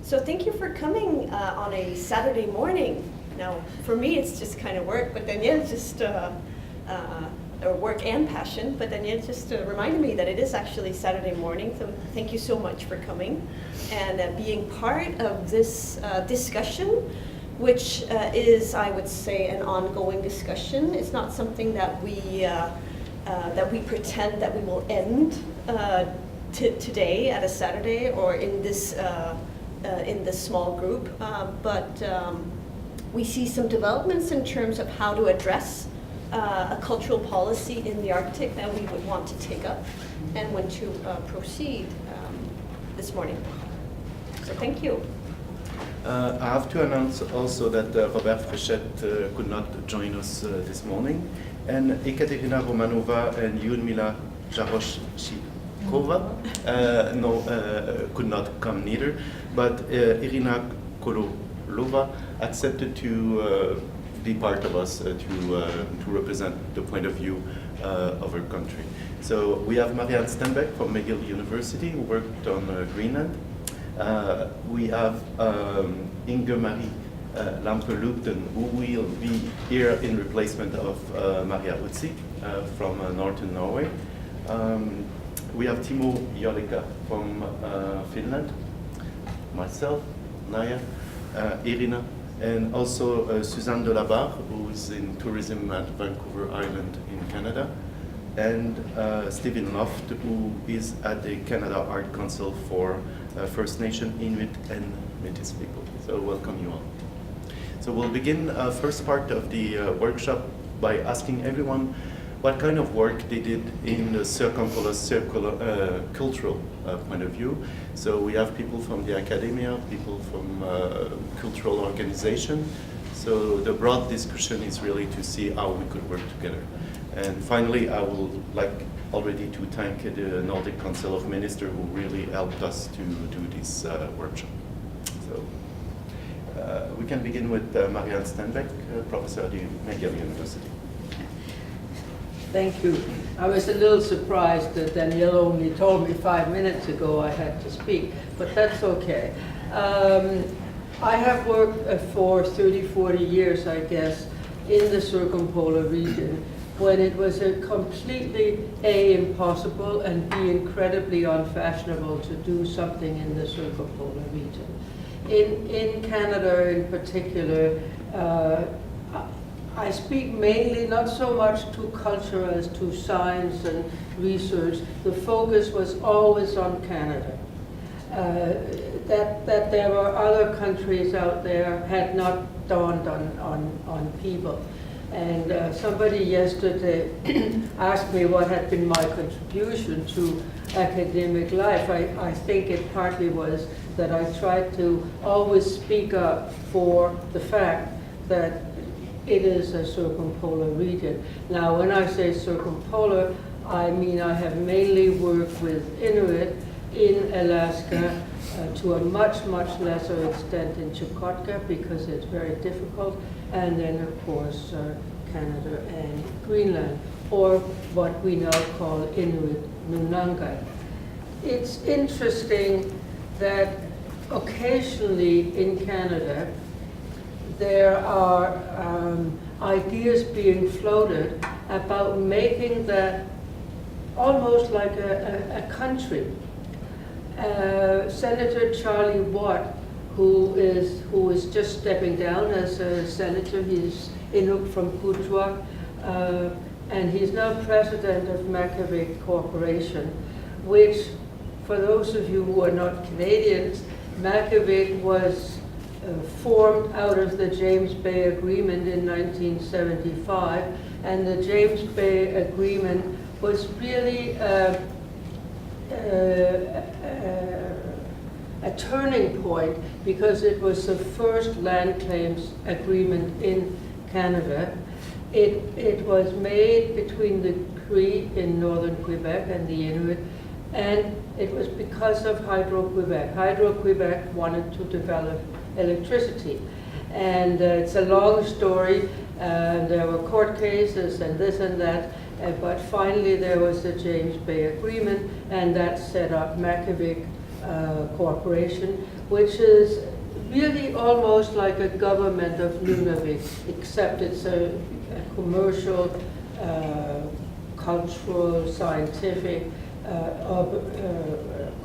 So thank you for coming on a Saturday morning. Now, for me, it's just kind of work, but Danielle just, or work and passion, but Danielle just reminded me that it is actually Saturday morning, so thank you so much for coming and being part of this discussion, which is, I would say, an ongoing discussion. It's not something that we pretend that we will end today at a Saturday or in this small group, but we see some developments in terms of how to address a cultural policy in the Arctic that we would want to take up and when to proceed this morning. So thank you. I have to announce also that Robert Fréchette could not join us this morning, and Ekaterina Romanova and Yudmila Jaroshikova could not come neither, but Irena Kololova accepted to be part of us to represent the point of view of our country. So we have Marianne Stenbaek from McGill University, who worked on Greenland. We have Inge-Marie Lampe-Lupton, who will be here in replacement of Maria Utsi from northern Norway. We have Timo Jokela from Finland, myself, Nauja, Irena, and also Suzanne de la Barre, who is in tourism at Vancouver Island in Canada, and Stephen Loft, who is at the Canada Art Council for First Nation, Inuit, and Métis people. So welcome you all. So we'll begin first part of the workshop by asking everyone what kind of work they did in the circular cultural point of view. So we have people from the academia, people from cultural organization. So the broad discussion is really to see how we could work together. And finally, I would like already to thank the Nordic Council of Ministers who really helped us to do this workshop. So we can begin with Marianne Stenbaek, professor at the McGill University. Thank you. I was a little surprised that Danielle only told me 5 minutes ago I had to speak, but that's okay. I have worked for 30, 40 years, I guess, in the circumpolar region when it was a completely impossible and B, incredibly unfashionable to do something in the circumpolar region. In Canada in particular, I speak mainly not so much to culture as to science and research. The focus was always on Canada. That there were other countries out there had not dawned on people. And somebody yesterday asked me what had been my contribution to academic life. I think it partly was that I tried to always speak up for the fact that it is a circumpolar region. Now, when I say circumpolar, I mean I have mainly worked with Inuit in Alaska, to a much, much lesser extent in Chukotka because it's very difficult, and then of course Canada and Greenland, or what we now call Inuit Nunavik. It's interesting that occasionally in Canada there are ideas being floated about making that almost like a country. Senator Charlie Watt, who is just stepping down as a senator, he's Inuit from Kuujjuaq, and he's now president of Makivik Corporation, which, for those of you who are not Canadians, Makivik was formed out of the James Bay Agreement in 1975, and the James Bay Agreement was really a turning point because it was the first land claims agreement in Canada. It was made between the Cree in northern Quebec and the Inuit, and it was because of Hydro-Quebec. Hydro-Quebec wanted to develop electricity. And it's a long story. There were court cases and this and that, but finally there was the James Bay Agreement, and that set up Makivik Corporation, which is really almost like a government of Nunavik, except it's a commercial, cultural, scientific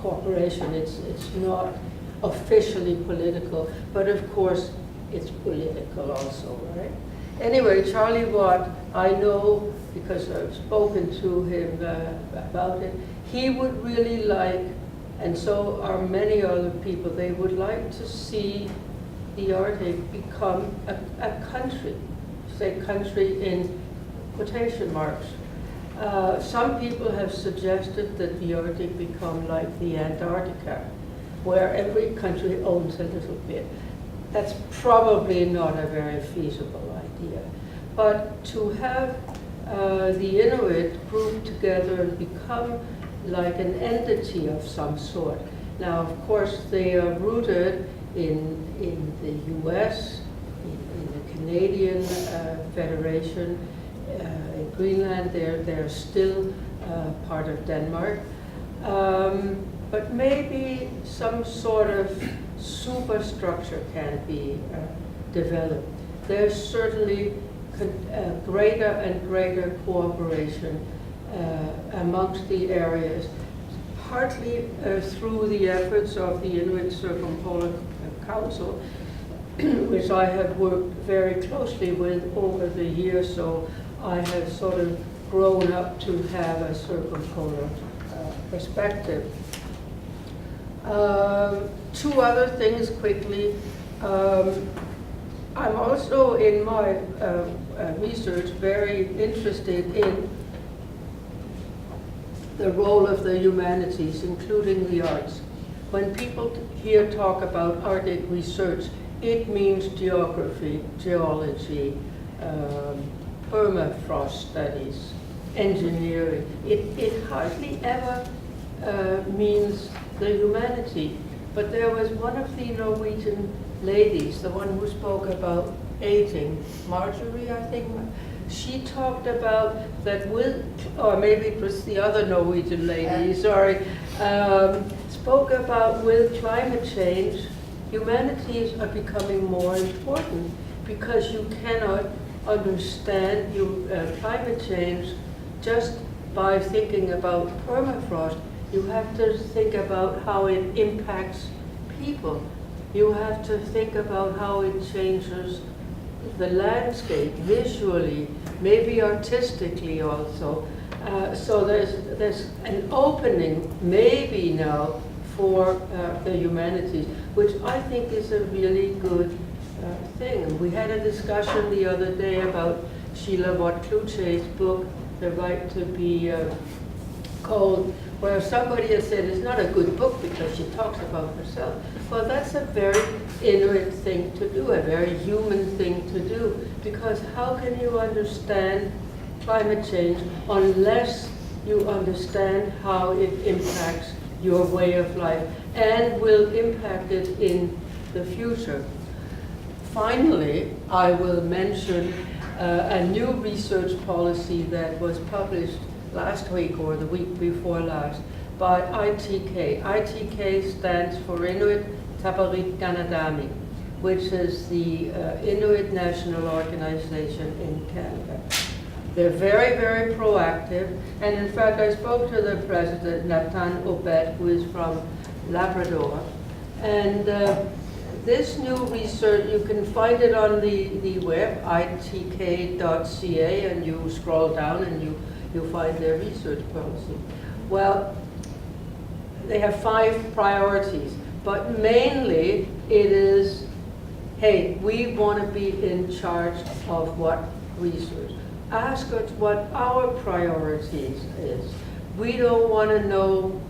corporation. It's not officially political, but of course it's political also, right? Anyway, Charlie Watt, I know because I've spoken to him about it, he would really like, and so are many other people, they would like to see the Arctic become a country, say country in quotation marks. Some people have suggested that the Arctic become like the Antarctica, where every country owns a little bit. That's probably not a very feasible idea. But to have the Inuit group together and become like an entity of some sort. Now, of course, they are rooted in the US, in the Canadian Federation. In Greenland, they're still part of Denmark. But maybe some sort of superstructure can be developed. There's certainly greater and greater cooperation amongst the areas, partly through the efforts of the Inuit Circumpolar Council, which I have worked very closely with over the years, so I have sort of grown up to have a circumpolar perspective. Two other things quickly. I'm also in my research very interested in the role of the humanities, including the arts. When people here talk about Arctic research, it means geography, geology, permafrost studies, engineering. It hardly ever means the humanity. But there was one of the Norwegian ladies, the one who spoke about aging, Marjorie, I think. She talked about that with, or maybe it was the other Norwegian lady, sorry, spoke about with climate change, humanities are becoming more important because you cannot understand climate change just by thinking about permafrost. You have to think about how it impacts people. You have to think about how it changes the landscape visually, maybe artistically also. So there's an opening maybe now for the humanities, which I think is a really good thing. We had a discussion the other day about Sheila Watt-Kluche's book, The Right to Be Cold, where somebody has said it's not a good book because she talks about herself. Well, that's a very Inuit thing to do, a very human thing to do, because how can you understand climate change unless you understand how it impacts your way of life and will impact it in the future? Finally, I will mention a new research policy that was published last week or the week before last by ITK. ITK stands for Inuit Taparit Ganadami, which is the Inuit National Organization in Canada. They're very, very proactive, and in fact I spoke to the president, Nathan Obet, who is from Labrador, and this new research, you can find it on the web, itk.ca, and you scroll down and you find their research policy. Well, they have 5 priorities, but mainly it is, hey, we want to be in charge of what research. Ask us what our priorities is. We don't want to know,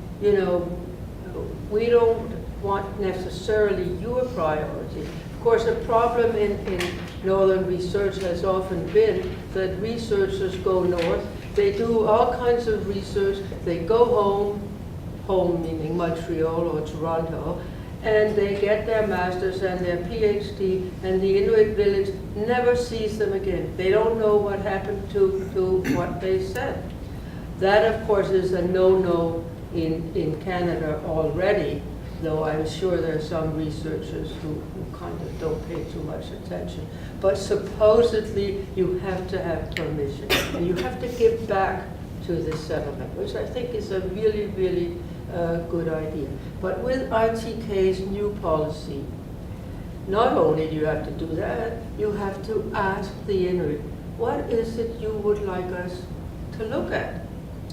we don't want necessarily your priority. Of course, a problem in northern research has often been that researchers go north, they do all kinds of research, they go home meaning Montreal or Toronto, and they get their master's and their PhD, and the Inuit village never sees them again. They don't know what happened to what they said. That, of course, is a no-no in Canada already. though I'm sure there are some researchers who kind of don't pay too much attention. But supposedly you have to have permission, and you have to give back to the settlement, which I think is a really, really good idea. But with RTK's new policy, not only do you have to do that, you have to ask the Inuit, what is it you would like us to look at?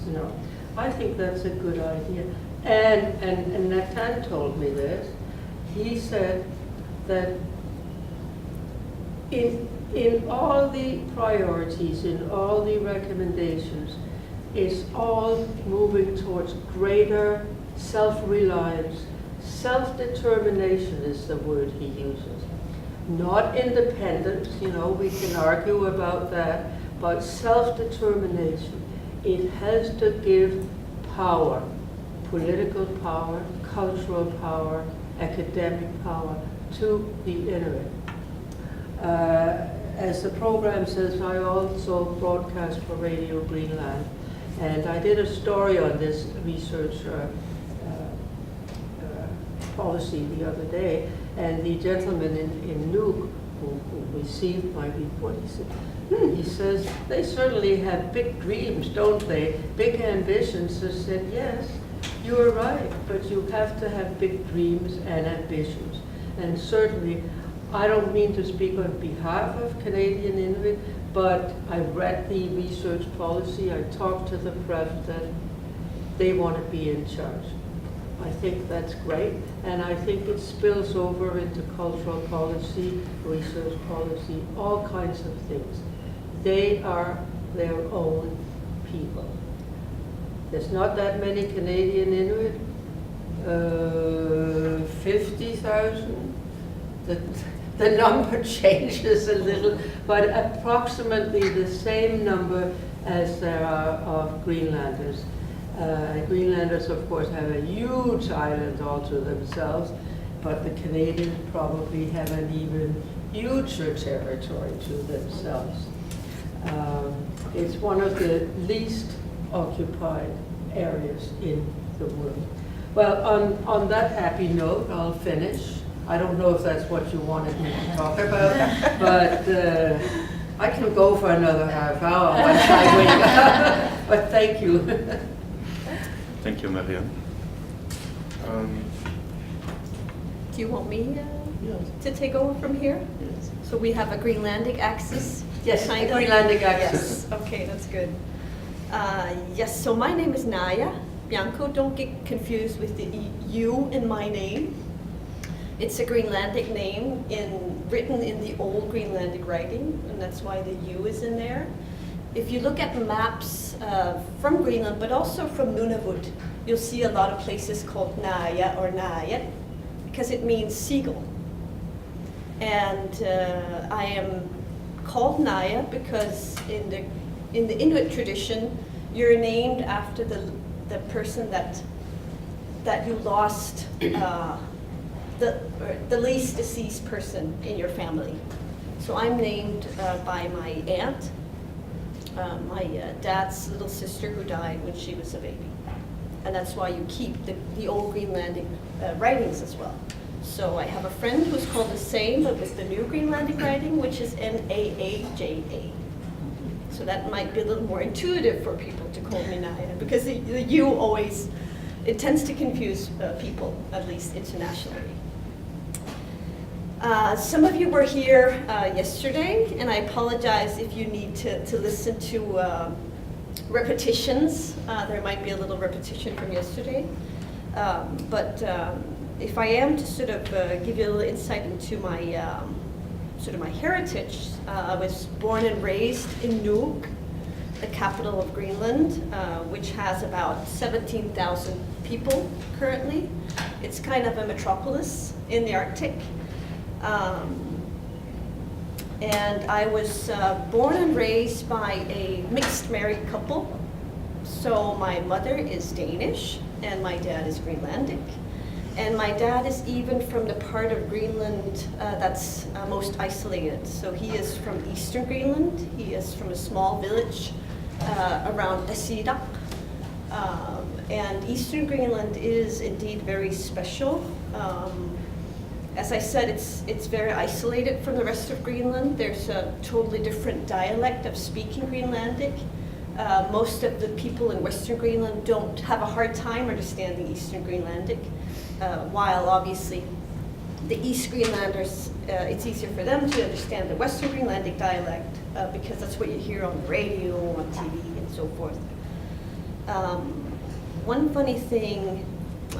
You know, I think that's a good idea. And Nathan told me this. He said that in all the priorities, in all the recommendations, it's all moving towards greater self-reliance. Self-determination is the word he uses. Not independence, you know, we can argue about that, but self-determination. It has to give power, political power, cultural power, academic power to the Inuit. As the program says, I also broadcast for Radio-Greenland, and I did a story on this research policy the other day, and the gentleman in Nuuk who received my report, he says, they certainly have big dreams, don't they? Big ambitions. I said, yes, you're right, but you have to have big dreams and ambitions. And certainly, I don't mean to speak on behalf of Canadian Inuit, but I read the research policy, I talked to the president, they want to be in charge. I think that's great, and I think it spills over into cultural policy, research policy, all kinds of things. They are their own people. There's not that many Canadian Inuit, 50,000. The number changes a little, but approximately the same number as there are of Greenlanders. Greenlanders, of course, have a huge island all to themselves, but the Canadians probably have an even huger territory to themselves. It's one of the least occupied areas in the world. Well, on that happy note, I'll finish. I don't know if that's what you wanted me to talk about, but I can go for another half hour once I wake up. But thank you. Thank you, Marianne. Do you want me Yes. to take over from here? Yes. So we have a Greenlandic axis? Yes, kind the of? Greenlandic axis. Yes, okay, that's good. Yes, so my name is Nauja Bianco. Don't get confused with the U in my name. It's a Greenlandic name written in the old Greenlandic writing, and that's why the U is in there. If you look at maps from Greenland, but also from Nunavik, you'll see a lot of places called Nauja or Nauja, because it means seagull. And I am called Nauja because in the Inuit tradition, you're named after the person that you lost, the least deceased person in your family. So I'm named by my aunt, my dad's little sister who died when she was a baby. And that's why you keep the old Greenlandic writings as well. So I have a friend who's called the same, but with the new Greenlandic writing, which is Naaja. So that might be a little more intuitive for people to call me Nauja, because the U always, it tends to confuse people, at least internationally. Some of you were here yesterday, and I apologize if you need to listen to repetitions. There might be a little repetition from yesterday. But if I am to sort of give you a little insight into my sort of my heritage, I was born and raised in Nuuk, the capital of Greenland, which has about 17,000 people currently. It's kind of a metropolis in the Arctic. And I was born and raised by a mixed married couple. So my mother is Danish and my dad is Greenlandic. And my dad is even from the part of Greenland that's most isolated. So he is from eastern Greenland. He is from a small village around Esirak. And eastern Greenland is indeed very special. As I said, it's very isolated from the rest of Greenland. There's a totally different dialect of speaking Greenlandic. Most of the people in Western Greenland don't have a hard time understanding Eastern Greenlandic, while obviously the East Greenlanders, it's easier for them to understand the Western Greenlandic dialect because that's what you hear on the radio, on TV, and so forth. One funny thing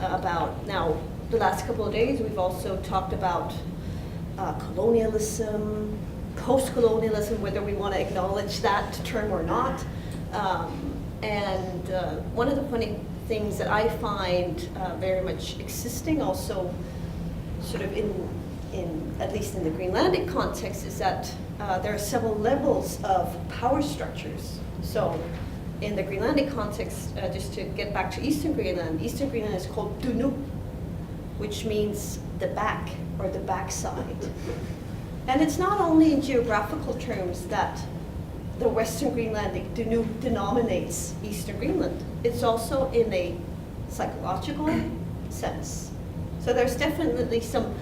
about now, the last couple of days, we've also talked about colonialism, post-colonialism, whether we want to acknowledge that term or not. One of the funny things that I find very much existing also sort of in at least in the Greenlandic context is that there are several levels of power structures. So in the Greenlandic context, just to get back to Eastern Greenland is called Dunu, which means the back or the backside. And it's not only in geographical terms that the Western Greenlandic Dunu denominates Eastern Greenland. It's also in a psychological sense. So there's definitely some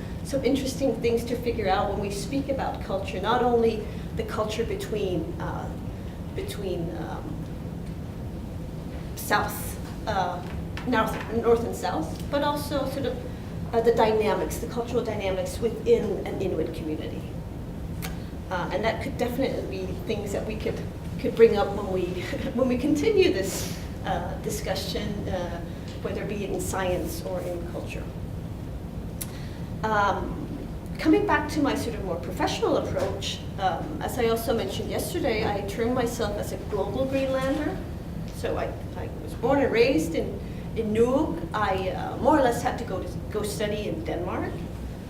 interesting things to figure out when we speak about culture, not only the culture between north and south, but also sort of the dynamics, the cultural dynamics within an Inuit community. And that could definitely be things that we could bring up when we continue this discussion, whether it be in science or in culture. Coming back to my sort of more professional approach, as I also mentioned yesterday, I term myself as a global Greenlander. So I was born and raised in Nuuk. I more or less had to go study in Denmark.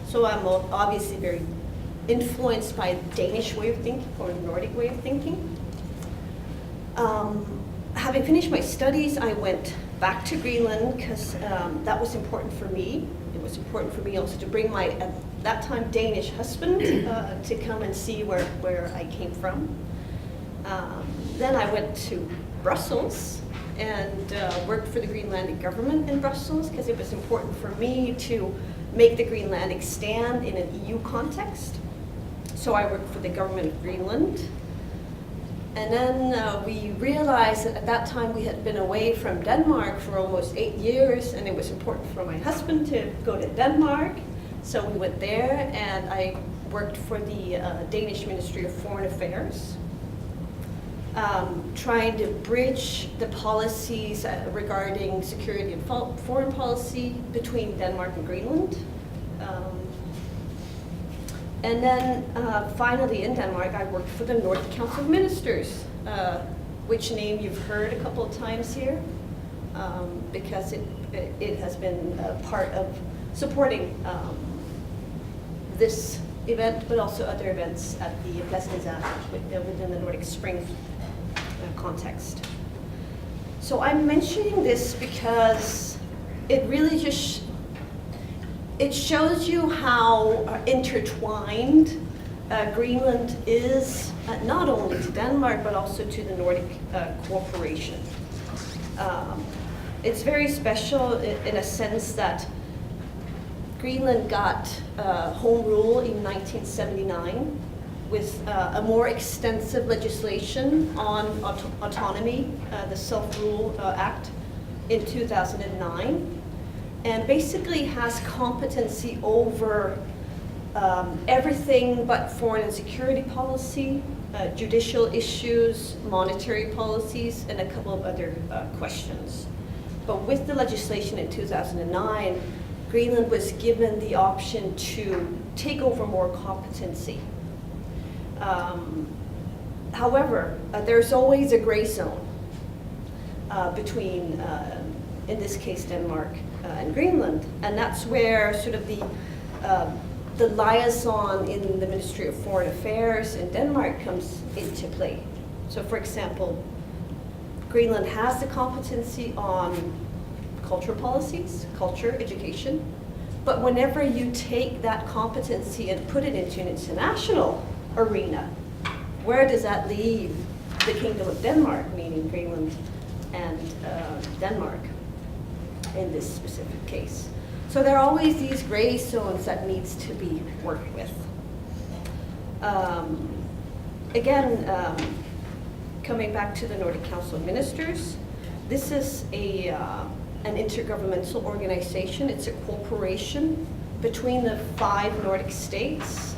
So I'm obviously very influenced by the Danish way of thinking or the Nordic way of thinking. Having finished my studies, I went back to Greenland because that was important for me. It was important for me also to bring my, at that time, Danish husband to come and see where I came from. Then I went to Brussels and worked for the Greenlandic government in Brussels because it was important for me to make the Greenlandic stand in an EU context. So I worked for the government of Greenland. And then we realized that at that time we had been away from Denmark for almost 8 years, and it was important for my husband to go to Denmark. So we went there, and I worked for the Danish Ministry of Foreign Affairs, trying to bridge the policies regarding security and foreign policy between Denmark and Greenland. And then finally in Denmark, I worked for the Nordic Council of Ministers, which name you've heard a couple of times here, because it has been part of supporting this event, but also other events at the Place des Arts within the Nordic Spring context. So I'm mentioning this because it really just it shows you how intertwined Greenland is, not only to Denmark, but also to the Nordic cooperation. It's very special in a sense that Greenland got home rule in 1979 with a more extensive legislation on autonomy, the Self-Rule Act in 2009. And basically has competency over everything but foreign and security policy, judicial issues, monetary policies, and a couple of other questions. But with the legislation in 2009, Greenland was given the option to take over more competency. However, there's always a gray zone between, in this case, Denmark and Greenland, and that's where sort of the liaison in the Ministry of Foreign Affairs in Denmark comes into play. So, for example, Greenland has the competency on cultural policies, culture, education, but whenever you take that competency and put it into an international arena, where does that leave the Kingdom of Denmark, meaning Greenland and Denmark? In this specific case. So there are always these gray zones that needs to be worked with. Again, coming back to the Nordic Council of Ministers, this is an intergovernmental organization. It's a cooperation between the 5 Nordic states,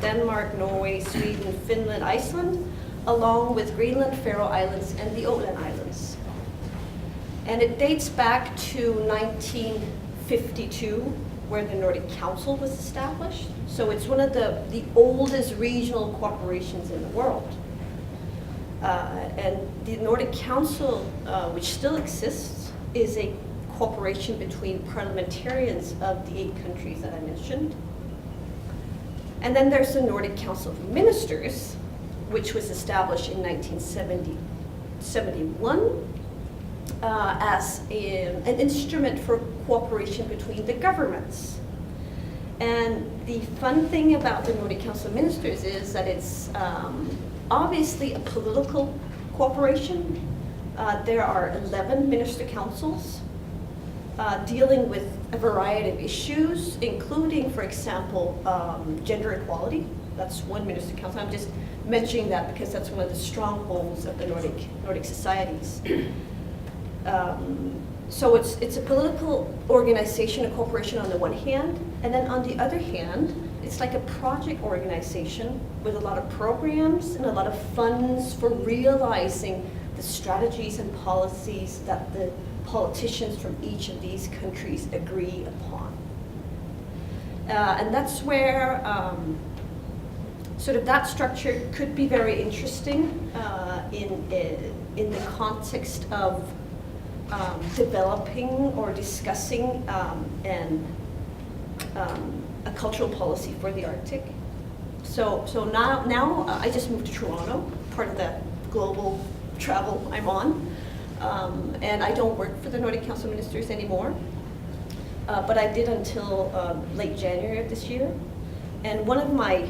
Denmark, Norway, Sweden, Finland, Iceland, along with Greenland, Faroe Islands, and the Åland Islands. And it dates back to 1952, where the Nordic Council was established. So it's one of the oldest regional corporations in the world. And the Nordic Council, which still exists, is a cooperation between parliamentarians of the 8 countries that I mentioned. And then there's the Nordic Council of Ministers, which was established in 1971 as an instrument for cooperation between the governments. And the fun thing about the Nordic Council of Ministers is that it's obviously a political cooperation. There are 11 minister councils dealing with a variety of issues, including, for example, gender equality. That's one minister council. I'm just mentioning that because that's one of the strongholds of the Nordic societies. So it's a political organization, a corporation on the one hand, and then on the other hand, it's like a project organization with a lot of programs and a lot of funds for realizing the strategies and policies that the politicians from each of these countries agree upon. And that's where sort of that structure could be very interesting in the context of developing or discussing a cultural policy for the Arctic. So now I just moved to Toronto, part of the global travel I'm on, and I don't work for the Nordic Council of Ministers anymore, but I did until late January of this year. And one of my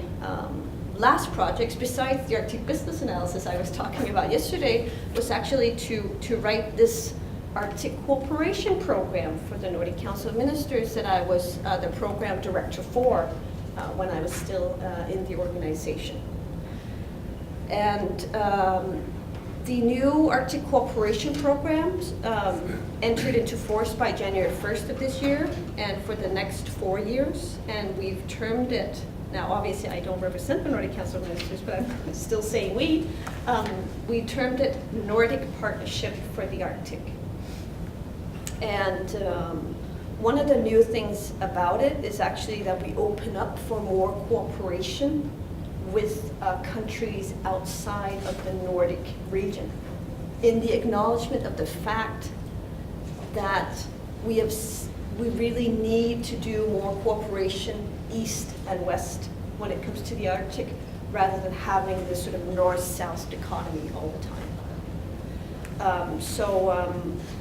last projects, besides the Arctic business analysis I was talking about yesterday, was actually to write this Arctic cooperation program for the Nordic Council of Ministers that I was the program director for when I was still in the organization. And the new Arctic cooperation programs entered into force by January 1st of this year and for the next 4 years, and we've termed it, now obviously I don't represent the Nordic Council of Ministers, but I'm still saying we termed it Nordic Partnership for the Arctic. And one of the new things about it is actually that we open up for more cooperation with countries outside of the Nordic region, in the acknowledgement of the fact that we really need to do more cooperation east and west when it comes to the Arctic, rather than having this sort of north-south dichotomy all the time.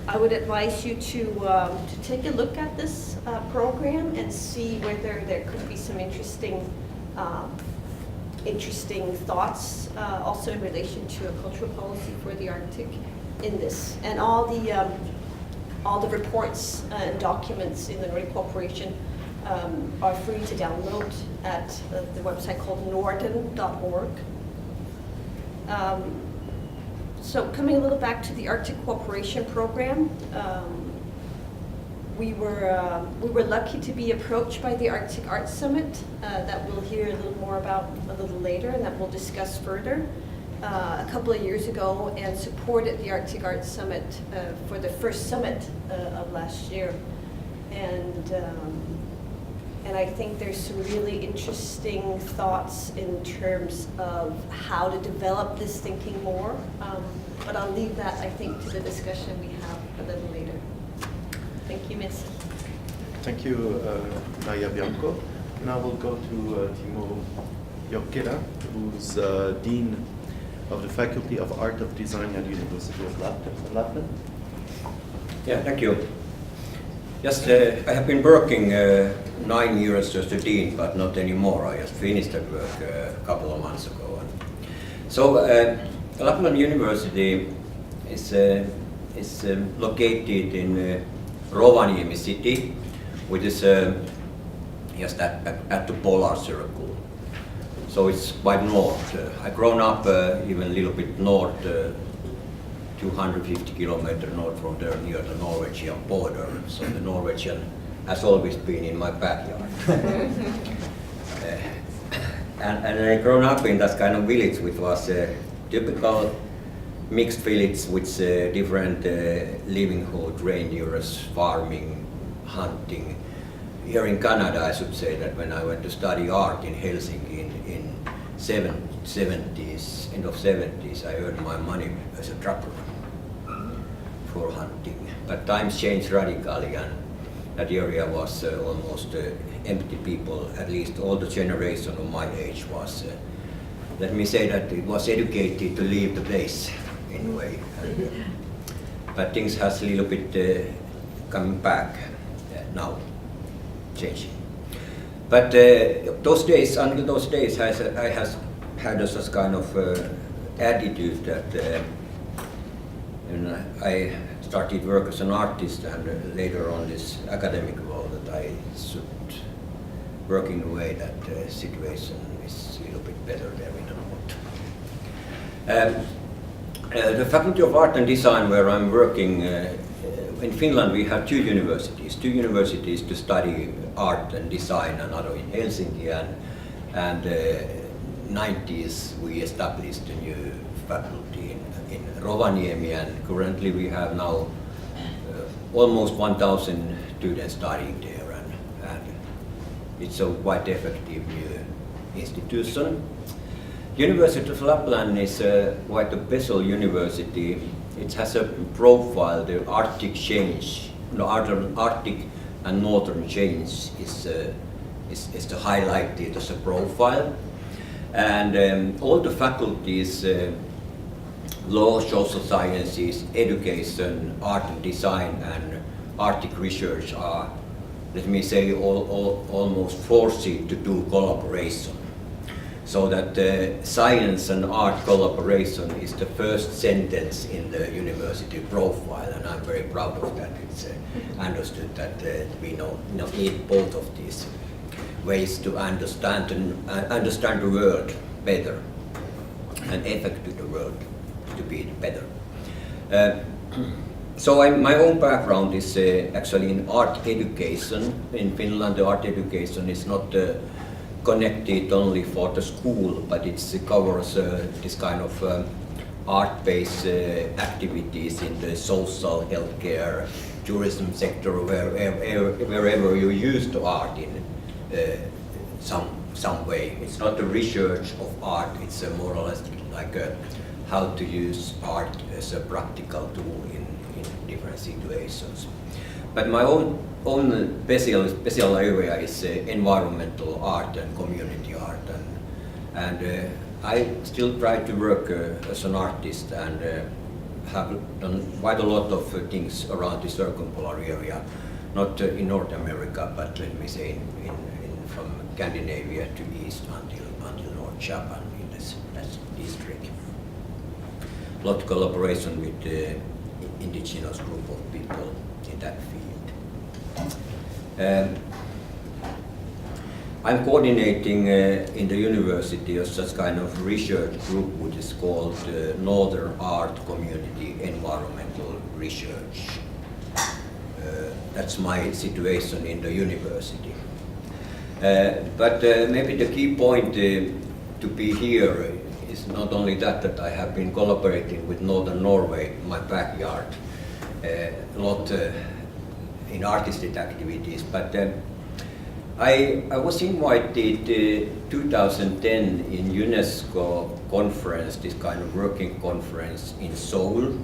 I would advise you to take a look at this program and see whether there could be some interesting thoughts also in relation to a cultural policy for the Arctic in this. And all the reports and documents in the Nordic Cooperation are free to download at the website called Nord.org. So coming a little back to the Arctic Cooperation Program, we were lucky to be approached by the Arctic Arts Summit that we'll hear a little more about a little later, and that we'll discuss further, a couple of years ago, and supported the Arctic Arts Summit for the first summit of last year. And I think there's some really interesting thoughts in terms of how to develop this thinking more. But I'll leave that, I think, to the discussion we have a little later. Thank you, Miss. Thank you, Nauja Bianco. Now we'll go to Timo Jokela, who's Dean of the Faculty of Art of Design at the University of Lapland. Yeah, thank you. Just, I have been working 9 years as a dean, but not anymore. I just finished that work a couple of months ago. So, Lapland University is located in Rovaniemi city, which is just at the polar circle. So it's quite north. I grown up even a little bit north, 250 kilometers north from there, near the Norwegian border. So the Norwegian has always been in my backyard. And I grown up in that kind of village, which was a typical mixed village with different livelihood, reindeers, farming, hunting. Here in Canada, I should say that when I went to study art in Helsinki in 70s, end of 70s, I earned my money as a trapper for hunting. But times changed radically, and that area was almost empty people. At least all the generation of my age was, let me say that it was educated to leave the place anyway. But things has a little bit coming back now, changing. But those days, until those days, I had such kind of attitude that I started work as an artist, and later on this academic role, that I should work in a way that the situation is a little bit better there in the north. The Faculty of Art and Design, where I'm working, in Finland we have two universities to study art and design, another in Helsinki, and 90s we established a new faculty in Rovaniemi, and currently we have now almost 1,000 students studying there, and it's a quite effective new institution. University of Lapland is quite a special university. It has a profile, the Arctic change, Arctic and northern change is the highlighted as a profile. And all the faculties, law, social sciences, education, art and design, and Arctic research are, let me say, almost forced to do collaboration. So that science and art collaboration is the first sentence in the university profile, and I'm very proud of that. It's understood that we need both of these ways to understand the world better and affect the world to be better. So my own background is actually in art education. In Finland, the art education is not connected only for the school, but it covers this kind of art-based activities in the social, healthcare, tourism sector, wherever you use the art in some way. It's not a research of art, it's more or less like how to use art as a practical tool in different situations. But my own special area is environmental art and community art, and I still try to work as an artist, and have done quite a lot of things around the circumpolar area, not in North America, but let me say from Scandinavia to east until North-Japan in this district. A lot of collaboration with the indigenous group of people in that field. I'm coordinating in the university a such kind of research group which is called Northern Art Community Environmental Research. That's my situation in the university. But maybe the key point to be here is not only that I have been collaborating with Northern Norway, my backyard, a lot in artistic activities, but I was invited 2010 in UNESCO conference, this kind of working conference in Seoul,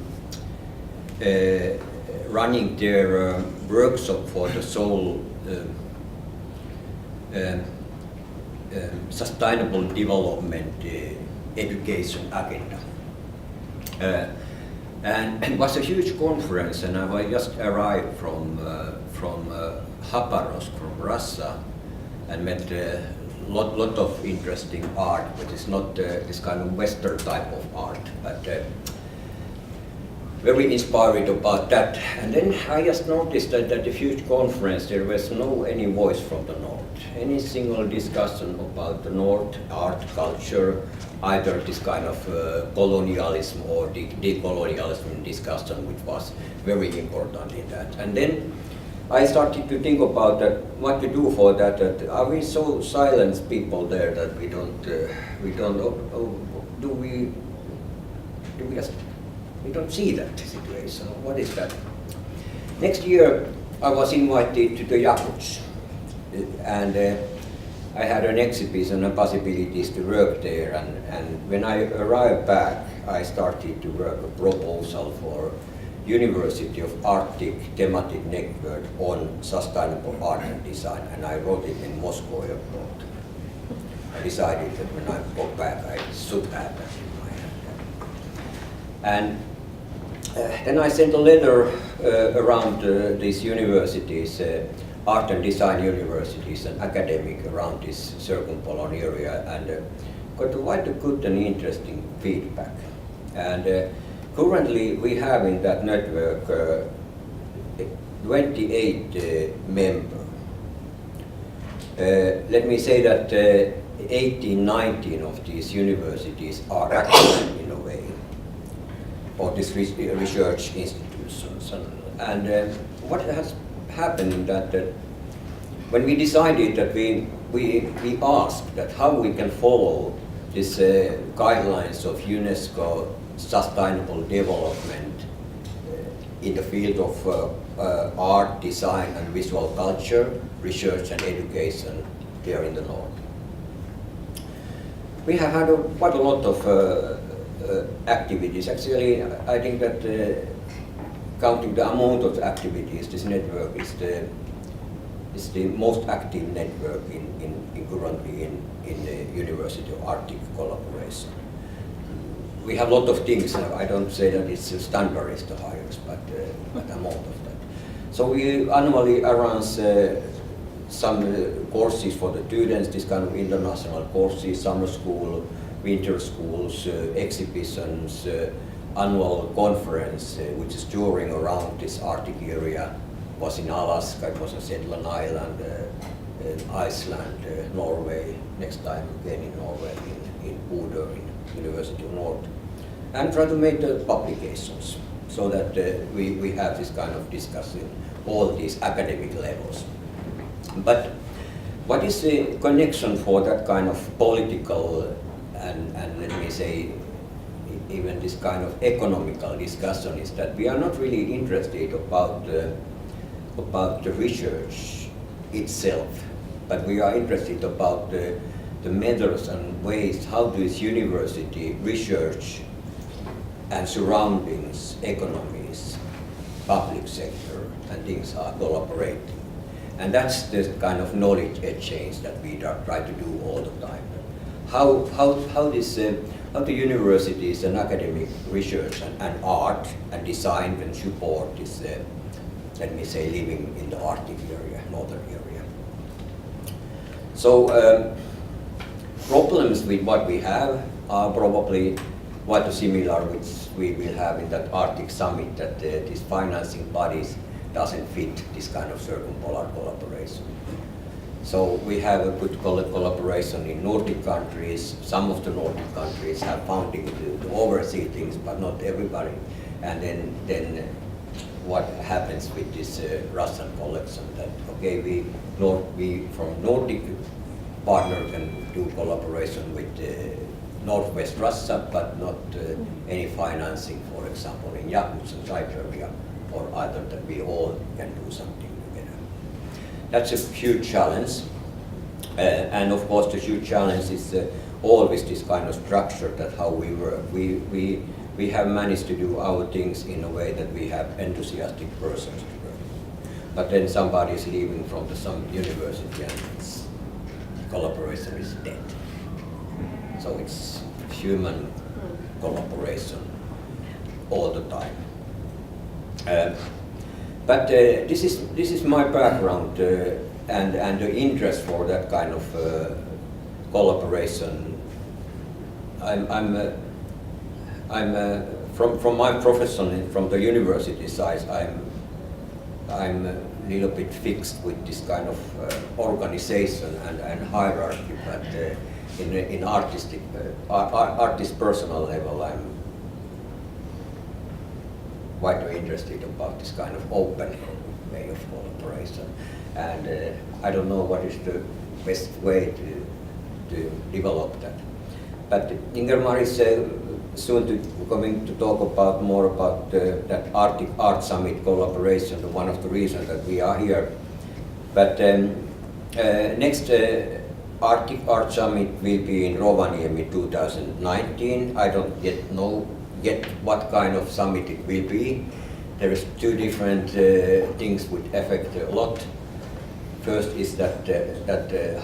running their workshop for the Seoul sustainable development education agenda. And it was a huge conference, and I just arrived from Khabarovsk, from Russia, and met a lot of interesting art, but it's not this kind of Western type of art. But very inspired about that. And then I just noticed that at the huge conference there was no any voice from the North. Any single discussion about the North art culture, either this kind of colonialism or decolonialism discussion, which was very important in that. And then I started to think about that, what to do for that. That are we so silent people there that we don't see that situation? What is that? Next year I was invited to the Yakuts, and I had an exhibition and possibilities to work there, and when I arrived back I started to work a proposal for University of Arctic Thematic Network on sustainable art and design, and I wrote it in Moscow airport. I decided that when I go back I should have that in my hand. And then I sent a letter around these universities, art and design universities and academic around this circumpolar area, and got quite a good and interesting feedback. And currently we have in that network 28 members. Let me say that 18, 19 of these universities are active in a way, or these research institutions. And what has happened that when we decided that we asked that how we can follow these guidelines of UNESCO sustainable development in the field of art, design and visual culture, research and education here in the North. We have had quite a lot of activities. Actually, I think that counting the amount of activities, this network is the most active network currently in the University of Arctic collaboration. We have a lot of things. I don't say that it's Stenbaek is the highest, but amount of that. So we annually arrange some courses for the students, this kind of international courses, summer school, winter schools, exhibitions, annual conference, which is touring around this Arctic area. It was in Alaska, it was in Shetland Island, Iceland, Norway, next time again in Norway, in Bodø, in University of North, and try to make the publications so that we have this kind of discussion all these academic levels. But what is the connection for that kind of political and let me say even this kind of economical discussion is that we are not really interested about the research itself, but we are interested about the methods and ways how this university research and surroundings, economies, public sector and things are collaborating. And that's the kind of knowledge exchange that we try to do all the time. How the universities and academic research and art and design can support this, let me say, living in the Arctic area, northern area. So problems with what we have are probably quite similar which we will have in that Arctic summit, that these financing bodies doesn't fit this kind of circumpolar collaboration. So we have a good collaboration in Nordic countries. Some of the Nordic countries have funding to oversee things, but not everybody. And then what happens with this Russian collection? That okay, we from Nordic partner can do collaboration with Northwest Russia, but not any financing, for example, in Yakuts and Siberia, or either that we all can do something together. That's a huge challenge, and of course the huge challenge is always this kind of structure that how we work. We have managed to do our things in a way that we have enthusiastic persons to work. But then somebody is leaving from some university and its collaboration is dead. So it's human collaboration all the time. But this is my background and the interest for that kind of from my profession, from the university side, I'm a little bit fixed with this kind of organization and hierarchy, but in artistic, artist personal level, I'm quite interested about this kind of open way of collaboration. And I don't know what is the best way to develop that. But Ingemar is soon coming to talk about more about that Arctic Art Summit collaboration, one of the reasons that we are here. But next Arctic Art Summit will be in Rovaniemi 2019. I don't yet know what kind of summit it will be. There is two different things which affect a lot. First is that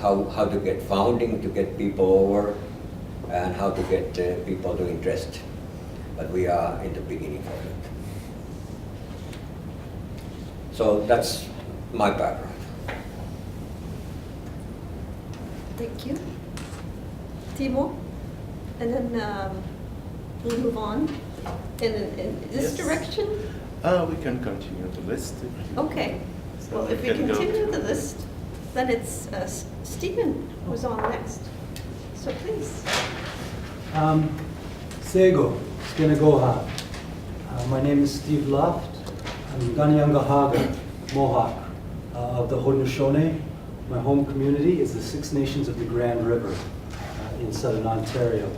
how to get funding to get people over, and how to get people to interest. But we are in the beginning of it. So that's my background. Thank you. Timo? And then we'll move on in this Yes. direction? We can continue the list. Okay. So Well, if we can go continue to- the list, then it's Stephen who's on next. So please. Sego, Skinagoha. My name is Steve Loft. I'm Ganyangahaga Mohawk of the Haudenosaunee. My home community is the Six Nations of the Grand River in southern Ontario.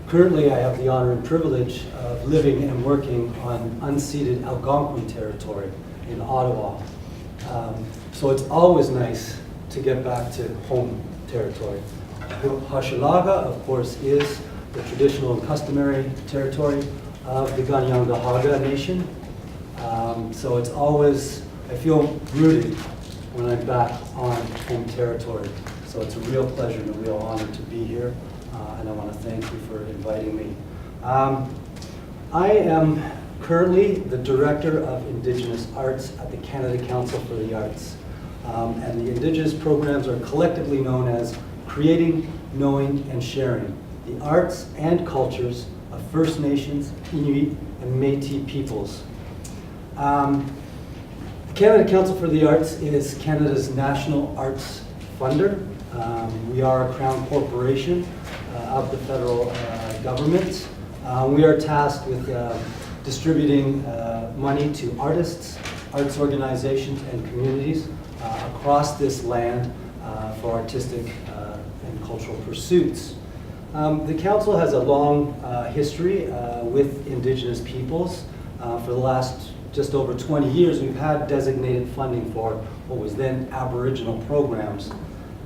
Currently, I have the honor and privilege of living and working on unceded Algonquin territory in Ottawa. So it's always nice to get back to home territory. Hochelaga, of course, is the traditional and customary territory of the Ganyangahaga Nation. So it's always, I feel rooted when I'm back on home territory. So it's a real pleasure and a real honor to be here, and I want to thank you for inviting me. I am currently the Director of Indigenous Arts at the Canada Council for the Arts. And the Indigenous programs are collectively known as Creating, Knowing, and Sharing the Arts and Cultures of First Nations, Inuit, and Métis peoples. The Canada Council for the Arts is Canada's national arts funder. We are a crown corporation of the federal government. We are tasked with distributing money to artists, arts organizations, and communities across this land for artistic and cultural pursuits. The Council has a long history with Indigenous peoples. For the last just over 20 years, we've had designated funding for what was then Aboriginal programs.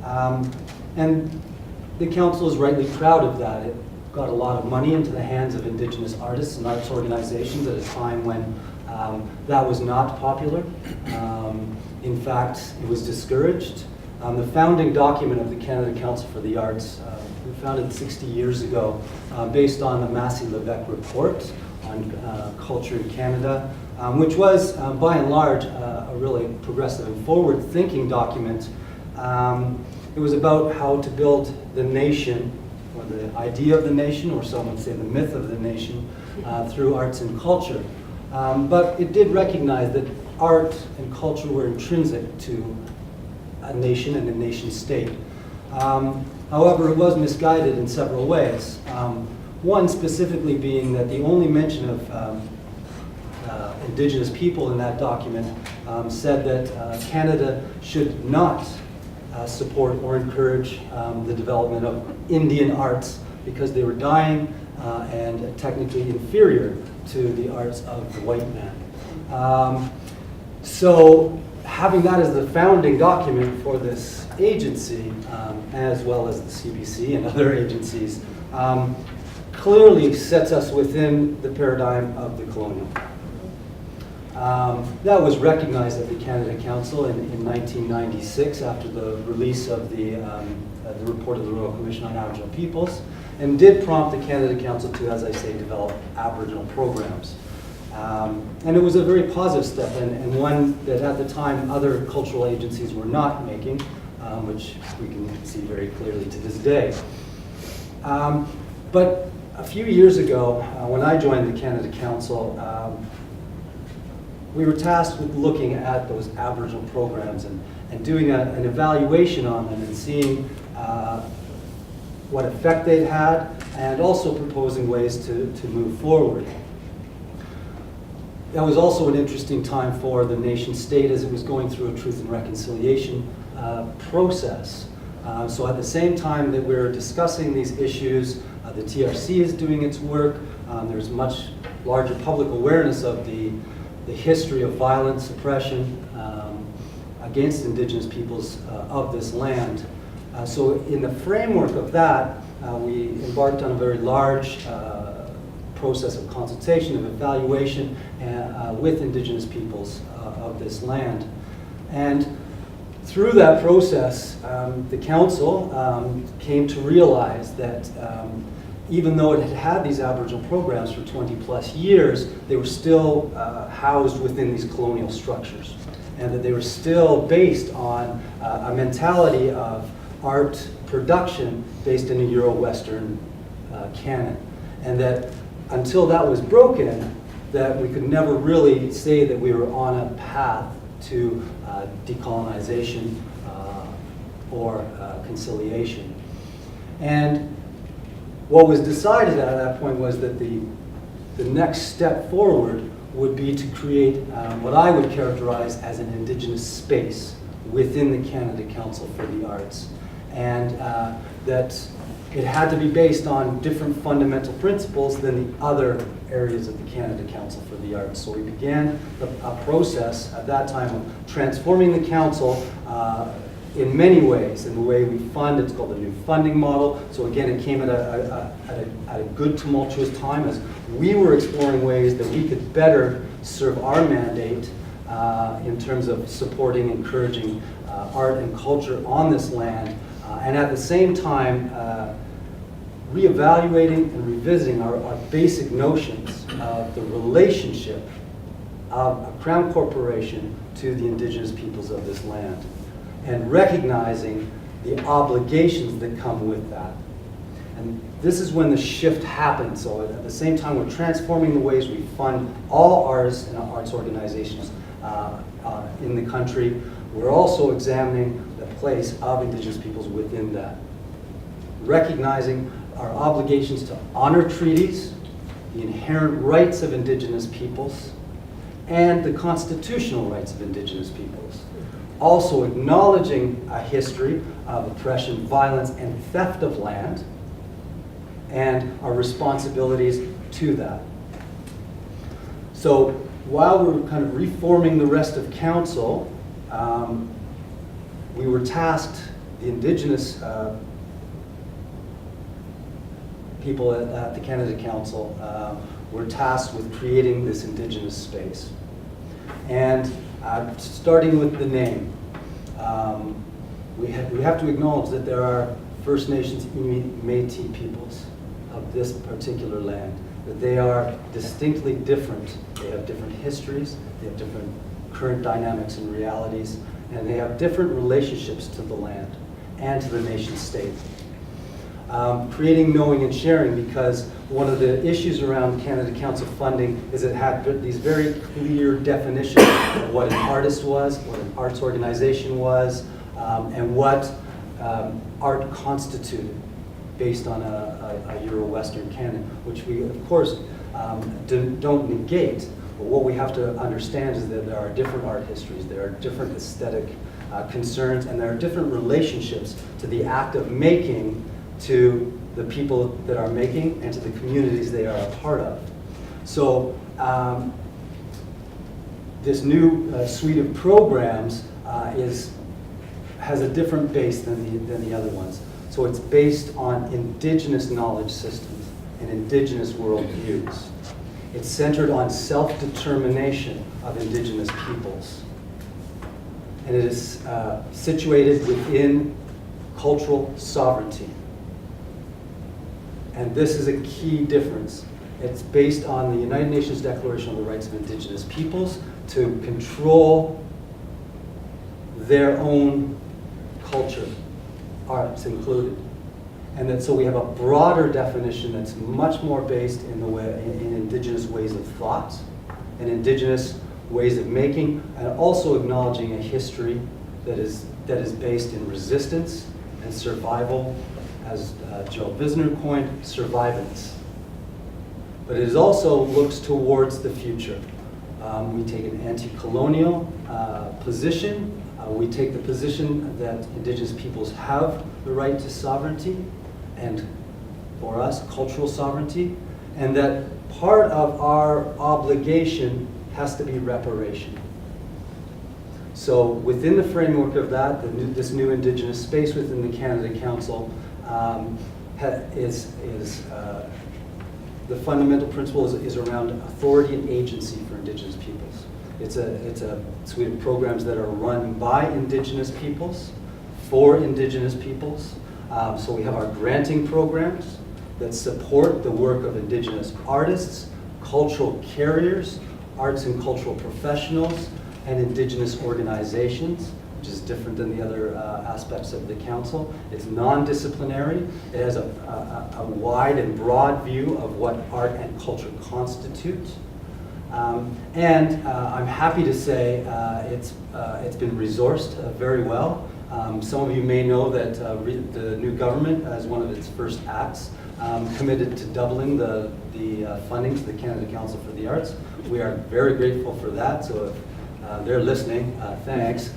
And the Council is rightly proud of that. It got a lot of money into the hands of Indigenous artists and arts organizations at a time when that was not popular. In fact, it was discouraged. The founding document of the Canada Council for the Arts, we founded 60 years ago, based on the Massey-Levesque report on culture in Canada, which was, by and large, a really progressive and forward-thinking document. It was about how to build the nation, or the idea of the nation, or some would say the myth of the nation, through arts and culture. But it did recognize that art and culture were intrinsic to a nation and a nation state. However, it was misguided in several ways. One specifically being that the only mention of Indigenous people in that document said that Canada should not support or encourage the development of Indian arts because they were dying and technically inferior to the arts of the white man. So having that as the founding document for this agency, as well as the CBC and other agencies, clearly sets us within the paradigm of the colonial. That was recognized at the Canada Council in 1996 after the release of the report of the Royal Commission on Aboriginal Peoples, and did prompt the Canada Council to, as I say, develop Aboriginal programs. And it was a very positive step, and one that at the time other cultural agencies were not making, which we can see very clearly to this day. But a few years ago, when I joined the Canada Council, we were tasked with looking at those Aboriginal programs and doing an evaluation on them and seeing what effect they'd had, and also proposing ways to move forward. That was also an interesting time for the nation state as it was going through a truth and reconciliation process. So at the same time that we're discussing these issues, the TRC is doing its work. There's much larger public awareness of the history of violence, suppression against Indigenous peoples of this land. So in the framework of that, we embarked on a very large process of consultation, of evaluation with Indigenous peoples of this land. And through that process, the Council came to realize that even though it had had these Aboriginal programs for 20 plus years, they were still housed within these colonial structures, and that they were still based on a mentality of art production based in a Euro-Western canon. And that until that was broken, that we could never really say that we were on a path to decolonization or conciliation. And what was decided at that point was that the next step forward would be to create what I would characterize as an Indigenous space within the Canada Council for the Arts. And that it had to be based on different fundamental principles than the other areas of the Canada Council for the Arts. So we began a process at that time of transforming the council in many ways. In the way we fund, it's called the new funding model. So again, it came at a good tumultuous time as we were exploring ways that we could better serve our mandate in terms of supporting, encouraging art and culture on this land, and at the same time reevaluating and revisiting our basic notions of the relationship of a Crown Corporation to the Indigenous peoples of this land, and recognizing the obligations that come with that. And this is when the shift happened. So at the same time, we're transforming the ways we fund all artists and arts organizations in the country. We're also examining the place of Indigenous peoples within that, recognizing our obligations to honor treaties, the inherent rights of Indigenous peoples, and the constitutional rights of Indigenous peoples. Also acknowledging a history of oppression, violence, and theft of land, and our responsibilities to that. So while we were kind of reforming the rest of Council, we were tasked, the Indigenous people at the Canada Council were tasked with creating this Indigenous space. And starting with the name, we have to acknowledge that there are First Nations, Inuit, Métis peoples of this particular land, that they are distinctly different. They have different histories, they have different current dynamics and realities, and they have different relationships to the land and to the nation state. Creating, knowing, and sharing, because one of the issues around Canada Council funding is it had these very clear definitions of what an artist was, what an arts organization was, and what art constituted based on a Euro-Western canon, which we, of course, don't negate. But what we have to understand is that there are different art histories, there are different aesthetic concerns, and there are different relationships to the act of making to the people that are making and to the communities they are a part of. So this new suite of programs has a different base than the other ones. So it's based on Indigenous knowledge systems and Indigenous worldviews. It's centered on self-determination of Indigenous peoples. And it is situated within cultural sovereignty. And this is a key difference. It's based on the United Nations Declaration on the Rights of Indigenous Peoples to control their own culture, arts included. And that so we have a broader definition that's much more based in indigenous ways of thought and indigenous ways of making, and also acknowledging a history that is based in resistance and survival, as Joe Visner coined, survivance. But it also looks towards the future. We take an anti-colonial position. We take the position that indigenous peoples have the right to sovereignty, and for us, cultural sovereignty, and that part of our obligation has to be reparation. So within the framework of that, this new indigenous space within the Canada Council the fundamental principle is around authority and agency for indigenous peoples. It's a suite of programs that are run by indigenous peoples, for indigenous peoples. So we have our granting programs that support the work of indigenous artists, cultural carriers, arts and cultural professionals, and indigenous organizations, which is different than the other aspects of the council. It's non-disciplinary. It has a wide and broad view of what art and culture constitute. And I'm happy to say it's been resourced very well. Some of you may know that the new government, as one of its first acts, committed to doubling the funding to the Canada Council for the Arts. We are very grateful for that, so if they're listening, thanks.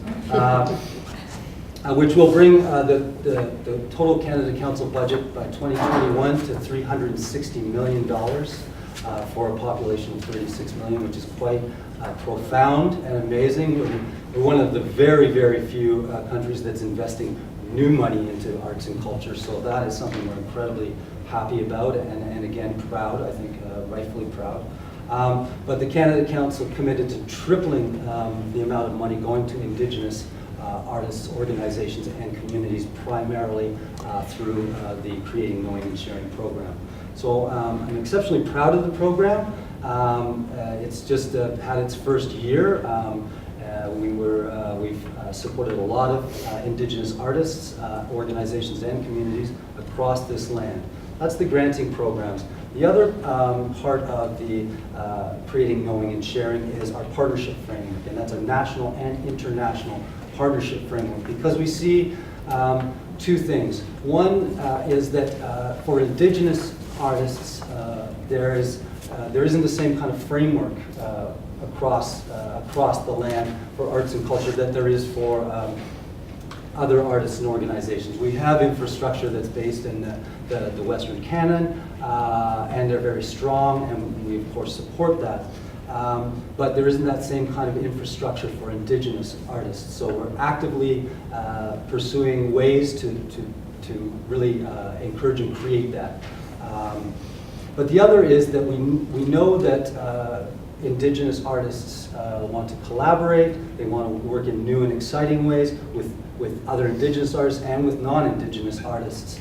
Which will bring the total Canada Council budget by 2021 to $360 million for a population of 36 million, which is quite profound and amazing. We're one of the very, very few countries that's investing new money into arts and culture, so that is something we're incredibly happy about and again, proud, I think rightfully proud. But the Canada Council committed to tripling the amount of money going to Indigenous artists, organizations, and communities, primarily through the Creating, Knowing, and Sharing program. So I'm exceptionally proud of the program. It's just had its first year. We've supported a lot of Indigenous artists, organizations, and communities across this land. That's the granting programs. The other part of the Creating, Knowing, and Sharing is our partnership framework, and that's a national and international partnership framework, because we see two things. One is that for Indigenous artists, there isn't the same kind of framework across the land for arts and culture that there is for other artists and organizations. We have infrastructure that's based in the Western Canon, and they're very strong, and we of course support that. But there isn't that same kind of infrastructure for Indigenous artists. So we're actively pursuing ways to really encourage and create that. But the other is that we know that Indigenous artists want to collaborate, they want to work in new and exciting ways with other Indigenous artists and with non-Indigenous artists.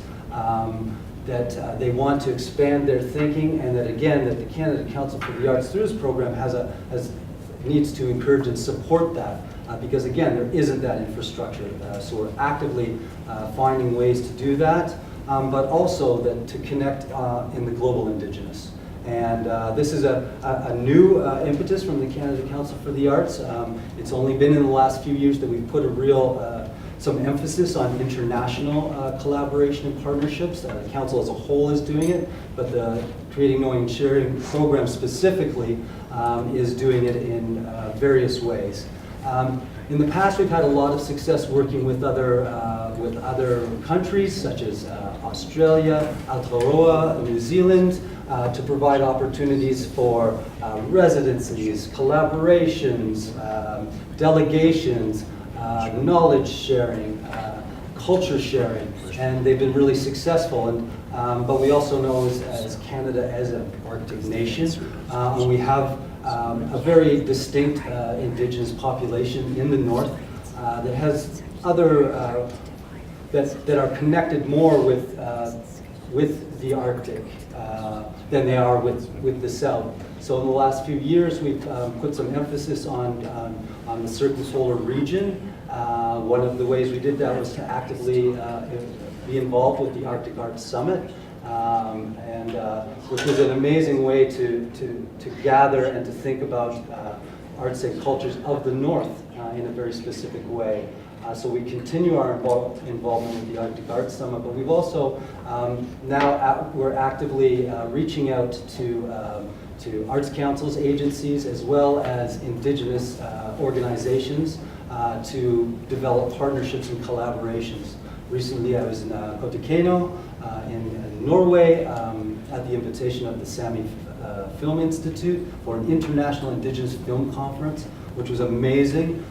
That they want to expand their thinking, and that again, that the Canada Council for the Arts through this program needs to encourage and support that, because again, there isn't that infrastructure. So we're actively finding ways to do that, but also that to connect in the global Indigenous. And this is a new impetus from the Canada Council for the Arts. It's only been in the last few years that we've put a real some emphasis on international collaboration and partnerships. The Council as a whole is doing it, but the Creating, Knowing, and Sharing program specifically is doing it in various ways. In the past, we've had a lot of success working with other countries, such as Australia, Aotearoa, New Zealand, to provide opportunities for residencies, collaborations, delegations, knowledge sharing, culture sharing, and they've been really successful. And but we also know as Canada as an Arctic nation, we have a very distinct Indigenous population in the north that has other that are connected more with the Arctic than they are with the South. So in the last few years, we've put some emphasis on the circumpolar region. One of the ways we did that was to actively be involved with the Arctic Arts Summit, which was an amazing way to gather and to think about arts and cultures of the North in a very specific way. So we continue our involvement with the Arctic Arts Summit, but we've also we're actively reaching out to arts councils, agencies, as well as Indigenous organizations to develop partnerships and collaborations. Recently I was in Kautokeino in Norway at the invitation of the Sami Film Institute for an international Indigenous film conference, which was amazing.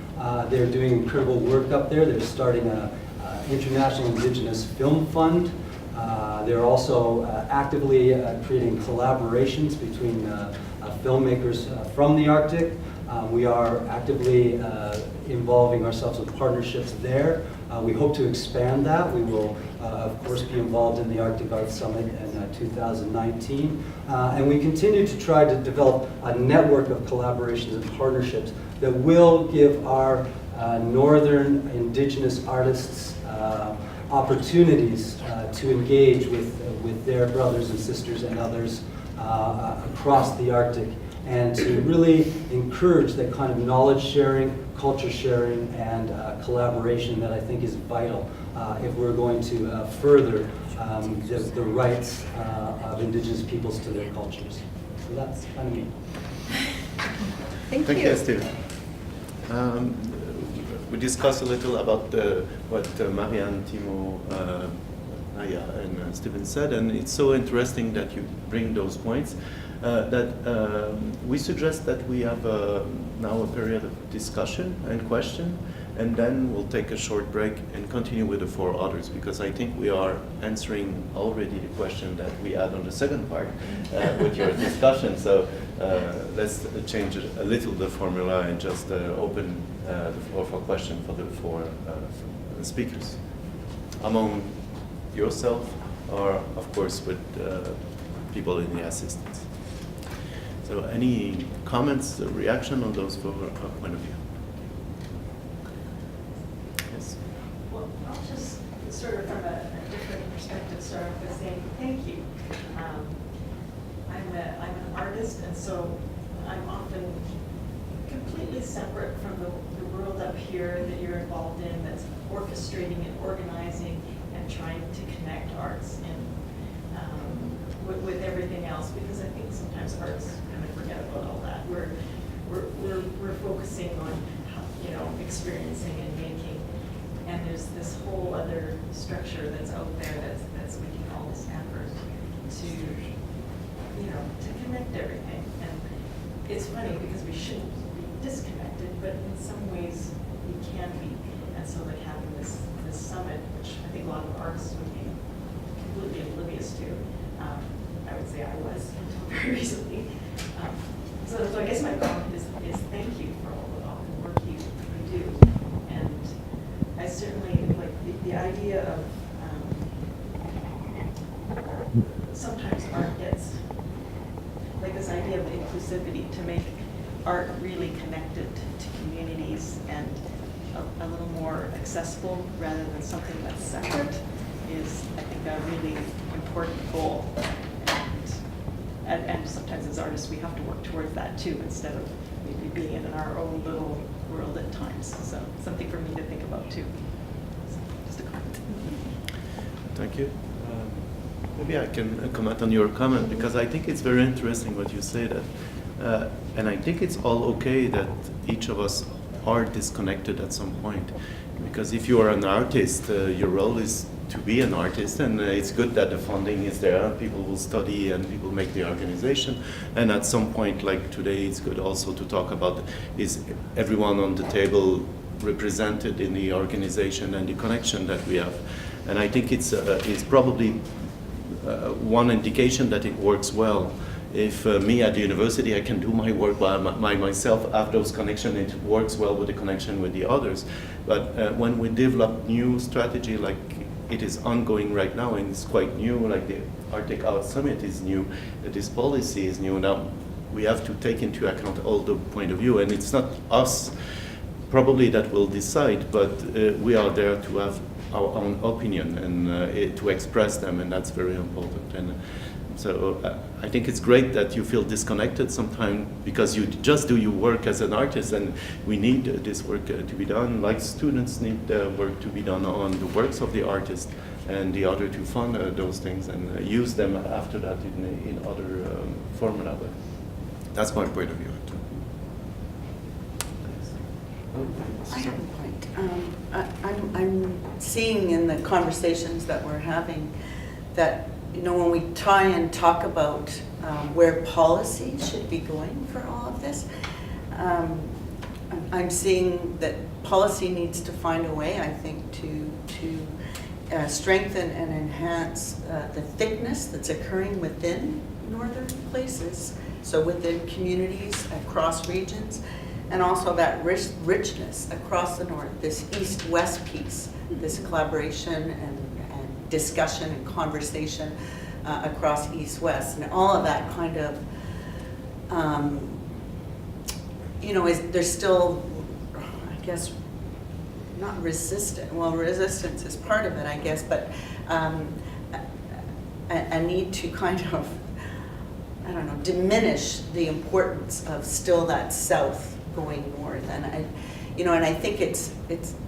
They're doing incredible work up there. They're starting an International Indigenous Film Fund. They're also actively creating collaborations between filmmakers from the Arctic. We are actively involving ourselves with partnerships there. We hope to expand that. We will, of course, be involved in the Arctic Arts Summit in 2019. And we continue to try to develop a network of collaborations and partnerships that will give our northern Indigenous artists opportunities to engage with their brothers and sisters and others across the Arctic, and to really encourage that kind of knowledge sharing, culture sharing, and collaboration that I think is vital if we're going to further the rights of Indigenous peoples to their cultures. So that's kind of me. Thank you. Steve. We discussed a little about what Marianne, Timo, Nauja, and Stephen said, and it's so interesting that you bring those points. We suggest that we have now a period of discussion and question, and then we'll take a short break and continue with the four others, because I think we are answering already the question that we had on the second part with your discussion. So let's change a little the formula and just open the floor for question for the four speakers. Among yourself, or of course with people in the assistance. So any comments, reaction on those four point of view? Yes. Well, I'll just sort of from a different perspective start off by saying thank you. I'm an artist, and so I'm often completely separate from the world up here that you're involved in, that's orchestrating and organizing and trying to connect arts and with everything else, because I think sometimes arts kind of forget about all that. We're focusing on experiencing and making, and there's this whole other structure that's out there that's making all this effort to connect everything. And it's funny because we shouldn't be disconnected, but in some ways we can be. And so like having this summit, which I think a lot of artists would be completely oblivious to. I would say I was until very recently. So I guess my comment is thank you for all the work you do. And I certainly like the idea of sometimes art gets, like this idea of inclusivity, to make art really connected to communities and a little more accessible rather than something that's separate is, I think, a really important goal. And sometimes as artists we have to work towards that too, instead of maybe being in our own little world at times. So something for me to think about too. So just a comment. Thank you. Maybe I can comment on your comment, because I think it's very interesting what you say, that, and I think it's all okay that each of us are disconnected at some point, because if you are an artist, your role is to be an artist, and it's good that the funding is there, people will study and people make the organization, and at some point like today it's good also to talk about, is everyone on the table represented in the organization and the connection that we have. And I think it's probably one indication that it works well. If me at the university, I can do my work by myself, have those connections, it works well with the connection with the others. But when we develop new strategy, like it is ongoing right now, and it's quite new, like the Arctic Arts Summit is new, this policy is new. Now we have to take into account all the point of view, and it's not us probably that will decide, but we are there to have our own opinion and to express them, and that's very important. And so I think it's great that you feel disconnected sometimes because you just do your work as an artist, and we need this work to be done, like students need the work to be done on the works of the artist, and the other to fund those things and use them after that in other formula. But that's my point of view. I have a point. I'm seeing in the conversations that we're having that, you know, when we try and talk about where policy should be going for all of this, I'm seeing that policy needs to find a way, I think, to strengthen and enhance the thickness that's occurring within northern places, so within communities, across regions, and also that richness across the north, this east-west piece, this collaboration and discussion and conversation across east-west, and all of that kind of, you know, there's still, I guess, not resistant, well, resistance is part of it, I guess, but a need to kind of, I don't know, diminish the importance of still that south going north. And I think it's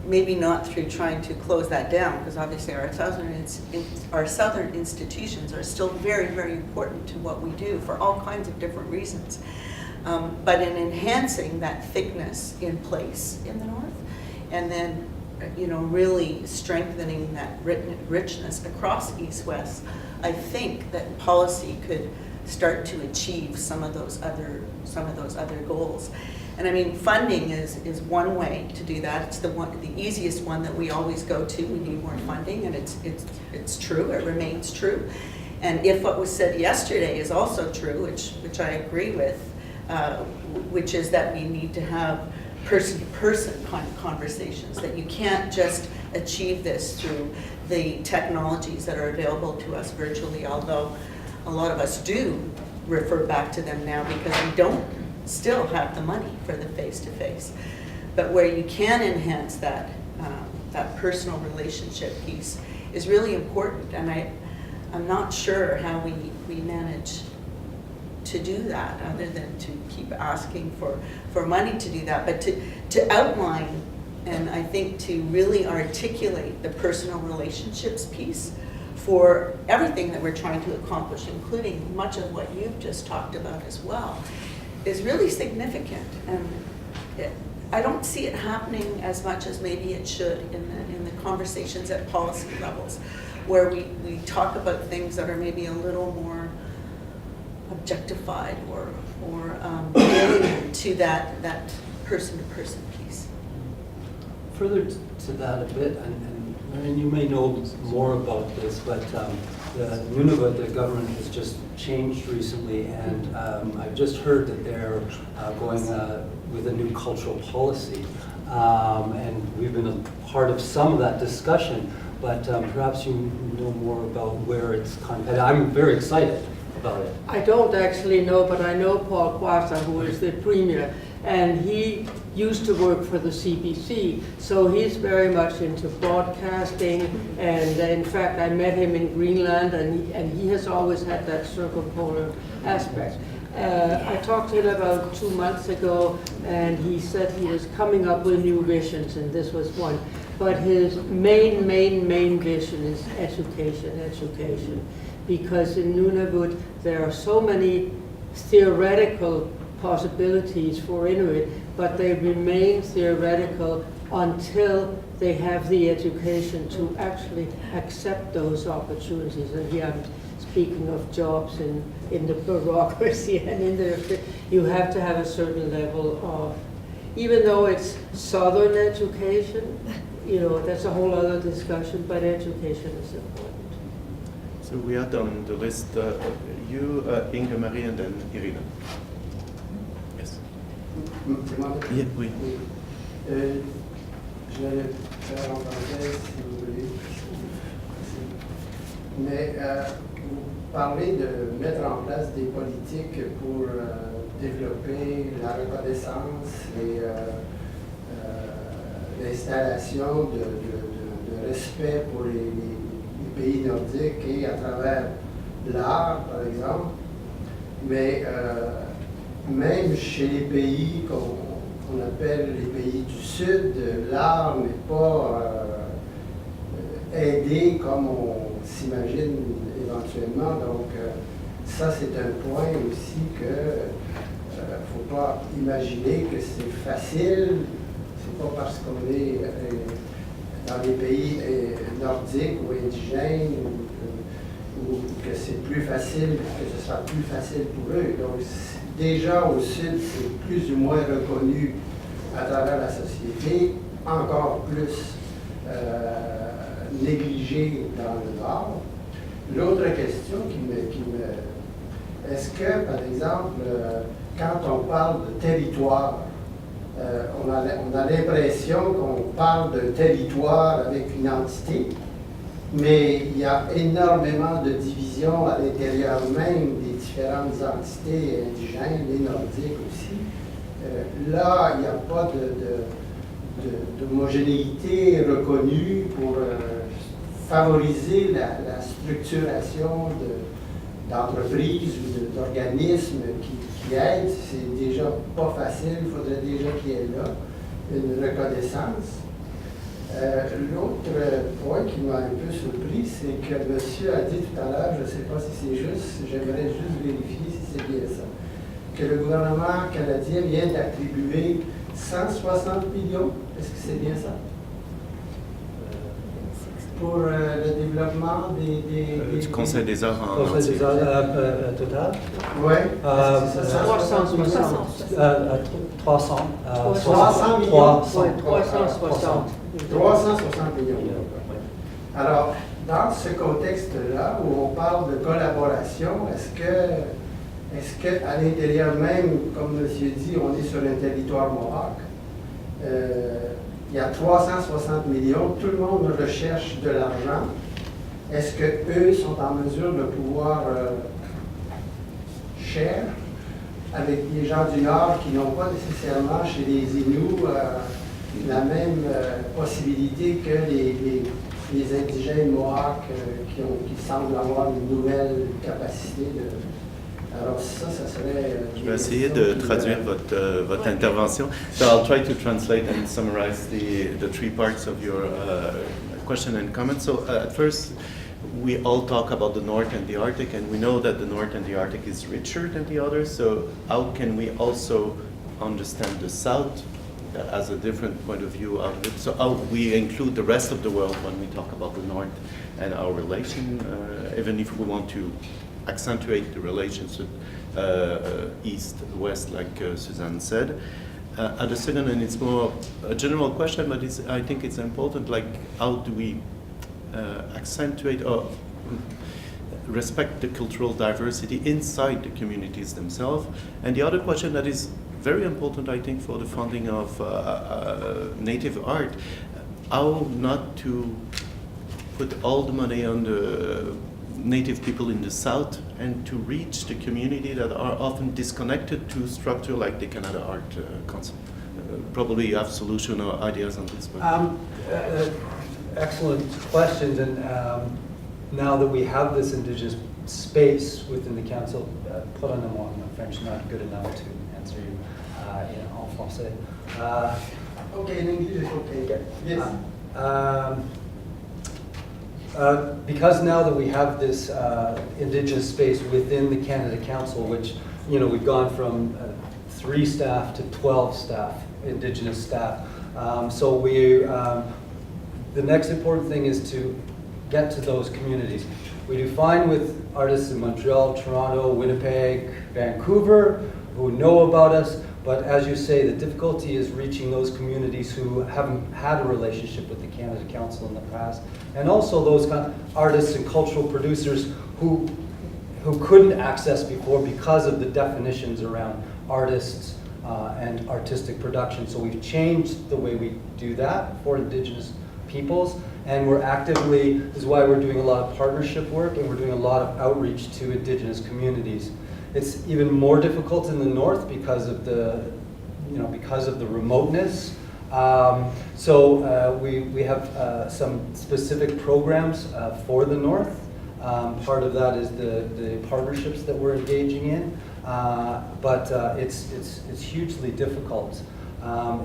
maybe not through trying to close that down, because obviously our southern institutions are still very, very important to what we do for all kinds of different reasons. But in enhancing that thickness in place in the north, and then, you know, really strengthening that richness across east-west, I think that policy could start to achieve some of those other goals. And I mean, funding is one way to do that. It's the easiest one that we always go to. We need more funding, and it's true. It remains true. And if what was said yesterday is also true, which I agree with, which is that we need to have person-to-person kind of conversations, that you can't just achieve this through the technologies that are available to us virtually, although a lot of us do refer back to them now because we don't still have the money for the face-to-face. But where you can enhance that personal relationship piece is really important, and I'm not sure how we manage to do that other than to keep asking for money to do that, but to outline and I think to really articulate the personal relationships piece for everything that we're trying to accomplish, including much of what you've just talked about as well, is really significant. And I don't see it happening as much as maybe it should in the conversations at policy levels, where we talk about things that are maybe a little more objectified or alien to that person-to-person piece. Further to that a bit, and you may know more about this, but the Nunavut, the government has just changed recently, and I've just heard that they're going with a new cultural policy, and we've been a part of some of that discussion, but perhaps you know more about where it's kind of headed. I'm very excited about it. I don't actually know, but I know Paul Quassa, who is the premier, and he used to work for the CBC, so he's very much into broadcasting, and in fact I met him in Greenland, and he has always had that circumpolar aspect. I talked to him about 2 months ago, and he said he was coming up with new visions, and this was one. But his main vision is education. Because in Nunavut there are so many theoretical possibilities for Inuit, but they remain theoretical until they have the education to actually accept those opportunities. And here I'm speaking of jobs in the bureaucracy and in the, you have to have a certain level of, even though it's Southern education, you know, that's a whole other discussion, but education is important. So we had on the list you, Inge, Marie, and then Irena. Yes. Yeah, oui. Je vais faire en parenthèse si vous voulez. Mais vous parlez de mettre en place des politiques pour développer la reconnaissance et l'installation de respect pour les pays nordiques et à travers l'art, par exemple. Mais même chez les pays qu'on appelle les pays du Sud, l'art n'est pas aidé comme on s'imagine éventuellement. Donc, ça, c'est un point aussi que faut pas imaginer que c'est facile. C'est pas parce qu'on est dans les pays nordiques ou indigènes ou que c'est plus facile, que ce sera plus facile pour eux. Donc, déjà au Sud, c'est plus ou moins reconnu à travers la société, encore plus négligé dans le Nord. L'autre question est-ce que, par exemple, quand on parle de territoire, on a l'impression qu'on parle d'un territoire avec une entité, mais il y a énormément de divisions à l'intérieur même des différentes entités indigènes, les nordiques aussi. Là, il n'y a pas d'homogénéité reconnue pour favoriser la structuration d'entreprises ou d'organismes qui aident. C'est déjà pas facile, il faudrait déjà qu'il y ait là une reconnaissance. L'autre point qui m'a un peu surpris, c'est que monsieur a dit tout à l'heure, je ne sais pas si c'est juste, j'aimerais juste vérifier si c'est bien ça, que le gouvernement canadien vient d'attribuer 160 millions. Est-ce que c'est bien ça? Pour le développement du Conseil des arts en Conseil des arts total? Oui. 360. 300 millions. 360. 360 millions. Alors, dans ce contexte-là, où on parle de collaboration, est-ce qu'à l'intérieur même, comme M. dit, on est sur un territoire mohawk, il y a 360 millions, tout le monde recherche de l'argent. Est-ce qu'eux sont en mesure de pouvoir share avec les gens du Nord qui n'ont pas nécessairement chez les Inuits la même possibilité que les indigènes Mohawks qui semblent avoir une nouvelle capacité de... Alors ça serait... Je vais essayer de traduire votre intervention. So I'll try to translate and summarize the three parts of your question and comment. So at first, we all talk about the North and the Arctic, and we know that the North and the Arctic is richer than the others. So how can we also understand the South as a different point of view of it? So how we include the rest of the world when we talk about the North and our relation, even if we want to accentuate the relationship east-west, like Suzanne said. And the second, and it's more a general question, but I think it's important, like how do we accentuate or respect the cultural diversity inside the communities themselves? And the other question that is very important, I think, for the funding of native art, how not to put all the money on the native people in the South and to reach the community that are often disconnected to structure like the Canada Art Council. Probably you have solution or ideas on this. Excellent questions, and now that we have this Indigenous space within the council, put on them on French, not good enough to answer you en français. Okay, in English, okay. Yes. Because now that we have this Indigenous space within the Canada Council, which, we've gone from 3 staff to 12 staff, Indigenous staff. So the next important thing is to get to those communities. We do fine with artists in Montreal, Toronto, Winnipeg, Vancouver, who know about us, but as you say, the difficulty is reaching those communities who haven't had a relationship with the Canada Council in the past, and also those kind of artists and cultural producers who couldn't access before because of the definitions around artists and artistic production. So we've changed the way we do that for Indigenous peoples, and we're actively, this is why we're doing a lot of partnership work, and we're doing a lot of outreach to Indigenous communities. It's even more difficult in the north because of the remoteness. We have some specific programs for the North. Part of that is the partnerships that we're engaging in, but it's hugely difficult.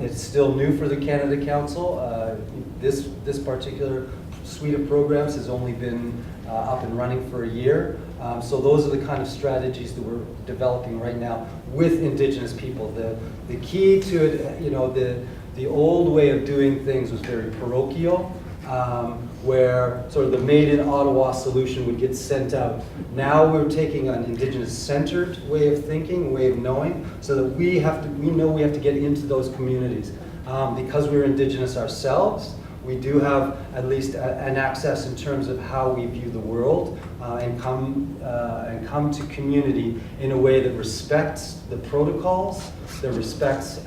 It's still new for the Canada Council. This particular suite of programs has only been up and running for a year. So those are the kind of strategies that we're developing right now with Indigenous people. The key to it, the old way of doing things was very parochial, where sort of the made in Ottawa solution would get sent out. Now we're taking an Indigenous-centered way of thinking, way of knowing, so that we know we have to get into those communities. Because we're Indigenous ourselves, we do have at least an access in terms of how we view the world and come to community in a way that respects the protocols, that respects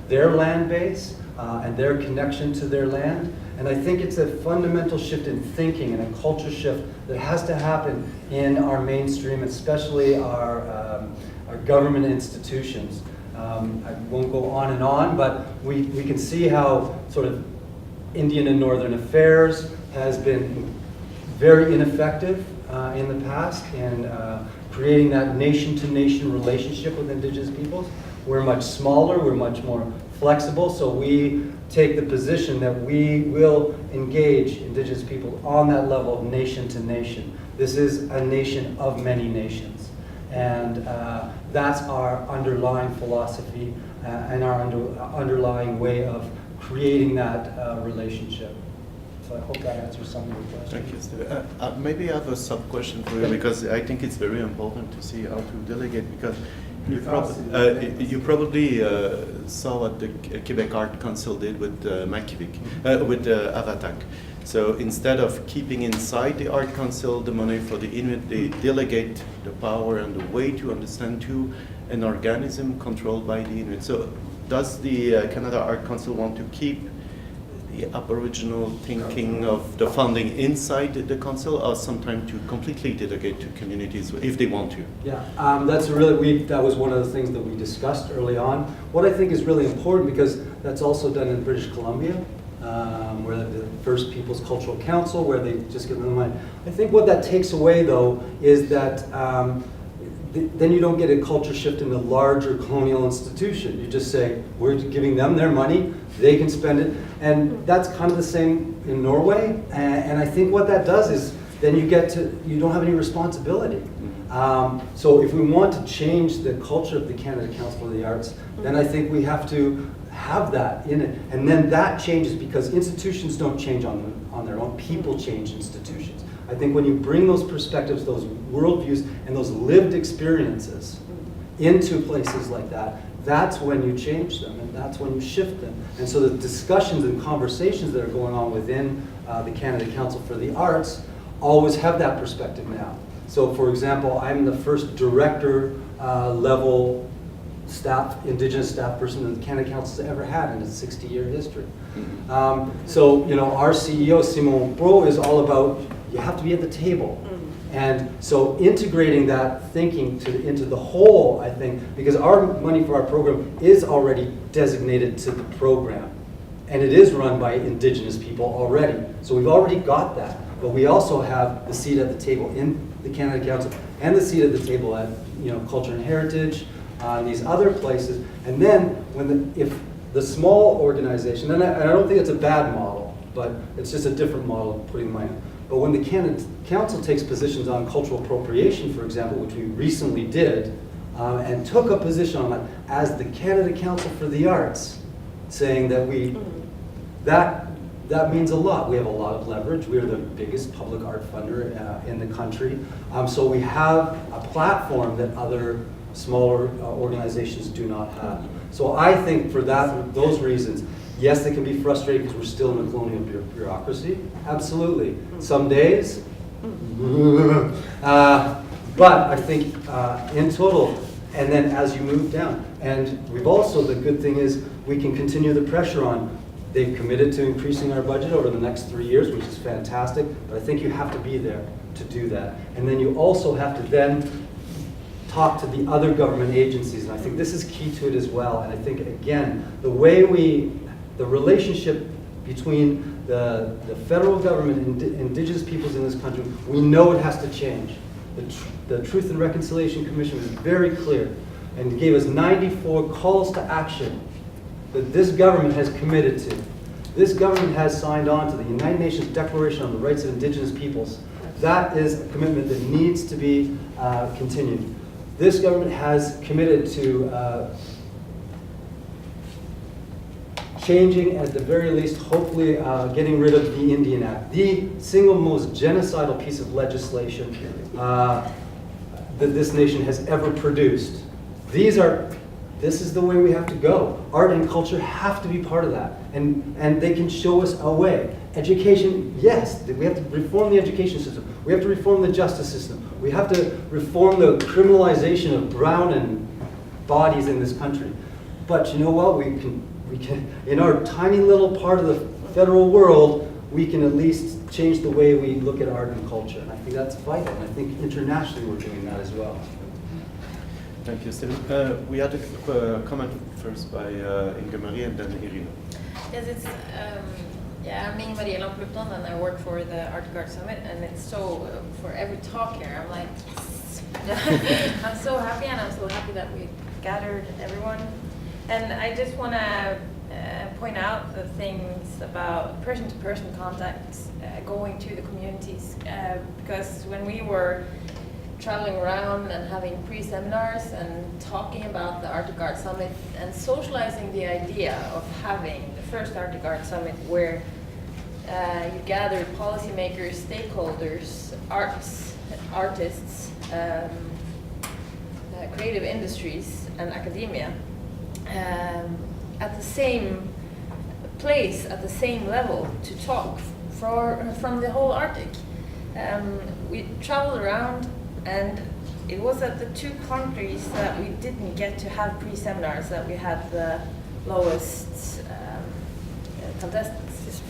their land base and their connection to their land. And I think it's a fundamental shift in thinking and a culture shift that has to happen in our mainstream, especially our government institutions. I won't go on, but we can see how sort of Indian and Northern Affairs has been very ineffective in the past in creating that nation-to-nation relationship with Indigenous peoples. We're much smaller, we're much more flexible, so we take the position that we will engage Indigenous people on that level of nation to nation. This is a nation of many nations. And that's our underlying philosophy and our underlying way of creating that relationship. So I hope that answers some of your questions. Thank you, Steve. Maybe I have a sub-question for you, because I think it's very important to see how to delegate, because you probably saw what the Quebec Art Council did with with Avatak. So instead of keeping inside the Art Council the money for the Inuit, they delegate the power and the way to understand to an organism controlled by the Inuit. So does the Canada Art Council want to keep the Aboriginal thinking of the funding inside the council, or sometimes to completely delegate to communities if they want to? Yeah, that was one of the things that we discussed early on. What I think is really important, because that's also done in British Columbia, where the First Peoples Cultural Council, where they just give them the money. I think what that takes away, though, is that then you don't get a culture shift in the larger colonial institution. You just say, we're giving them their money, they can spend it. And that's kind of the same in Norway. And I think what that does is then you don't have any responsibility. So if we want to change the culture of the Canada Council for the Arts, then I think we have to have that in it. And then that changes, because institutions don't change on their own, people change institutions. I think when you bring those perspectives, those worldviews, and those lived experiences into places like that, that's when you change them, and that's when you shift them. And so the discussions and conversations that are going on within the Canada Council for the Arts always have that perspective now. So for example, I'm the first director level Indigenous staff person that the Canada Council has ever had in its 60-year history. So our CEO, Timo Jokela, is all about, you have to be at the table. And so integrating that thinking into the whole, I think, because our money for our program is already designated to the program. And it is run by Indigenous people already. So we've already got that. But we also have the seat at the table in the Canada Council and the seat at the table at Culture and Heritage, these other places. And then if the small organization, and I don't think it's a bad model, but it's just a different model of putting money. But when the Canada Council takes positions on cultural appropriation, for example, which we recently did, and took a position on that as the Canada Council for the Arts, saying that that means a lot. We have a lot of leverage. We're the biggest public art funder in the country. So we have a platform that other smaller organizations do not have. So I think for those reasons, yes, they can be frustrating because we're still in a colonial bureaucracy. Absolutely. Some days. But I think in total, and then as you move down, and we've also, the good thing is we can continue the pressure on. They've committed to increasing our budget over the next 3 years, which is fantastic, but I think you have to be there to do that. And then you also have to then talk to the other government agencies, and I think this is key to it as well. And I think, again, the way we the relationship between the federal government and indigenous peoples in this country, we know it has to change. The Truth and Reconciliation Commission was very clear and gave us 94 calls to action that this government has committed to. This government has signed on to the United Nations Declaration on the Rights of Indigenous Peoples. That is a commitment that needs to be continued. This government has committed to changing, at the very least, hopefully getting rid of the Indian Act, the single most genocidal piece of legislation that this nation has ever produced. This is the way we have to go. Art and culture have to be part of that, and they can show us a way. Education, yes, we have to reform the education system. We have to reform the justice system. We have to reform the criminalization of brown and bodies in this country. But you know what? We can, in our tiny little part of the federal world, we can at least change the way we look at art and culture. And I think that's vital. And I think internationally we're doing that as well. Thank you, Stephen. We had a comment first by Inge-Marie and then Irena. Yes, it's, I'm Inge-Marie Lampe-Lupton and I work for the Art Guard Summit, and it's so, for every talk here, I'm like, I'm so happy, and I'm so happy that we gathered everyone. And I just want to point out the things about person-to-person contacts, going to the communities, because when we were traveling around and having pre-seminars and talking about the Arctic Art Summit and socializing the idea of having the first Arctic Art Summit where you gather policymakers, stakeholders, artists, creative industries and academia at the same place, at the same level to talk from the whole Arctic. We traveled around, and it was at the two countries that we didn't get to have pre-seminars that we had the lowest contestants.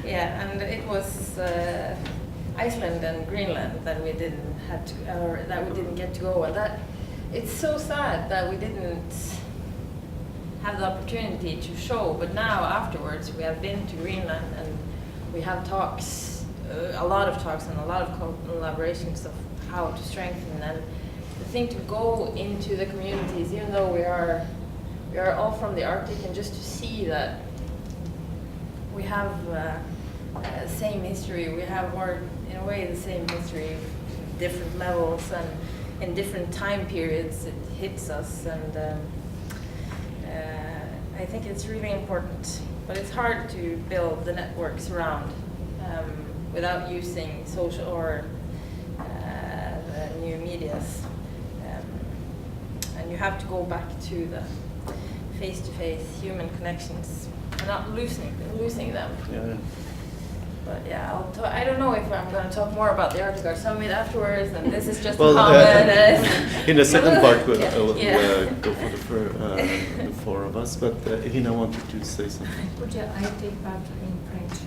Yeah, and it was Iceland and Greenland that we didn't get to go. And that it's so sad that we didn't have the opportunity to show. But now afterwards, we have been to Greenland and we have talks, a lot of talks and a lot of collaborations of how to strengthen, and the thing to go into the communities, even though we are all from the Arctic, and just to see that we have same history, we have more, in a way, the same history, different levels, and in different time periods it hits us, and I think it's really important, but it's hard to build the networks around without using social or new medias, and you have to go back to the face-to-face human connections and not losing them. Yeah. But yeah, I don't know if I'm going to talk more about the Arctic Art Summit afterwards, and this is just Well, a comment. in the second part, we'll Yeah. go for the four of us, but Irena wanted to say something. I take part in French.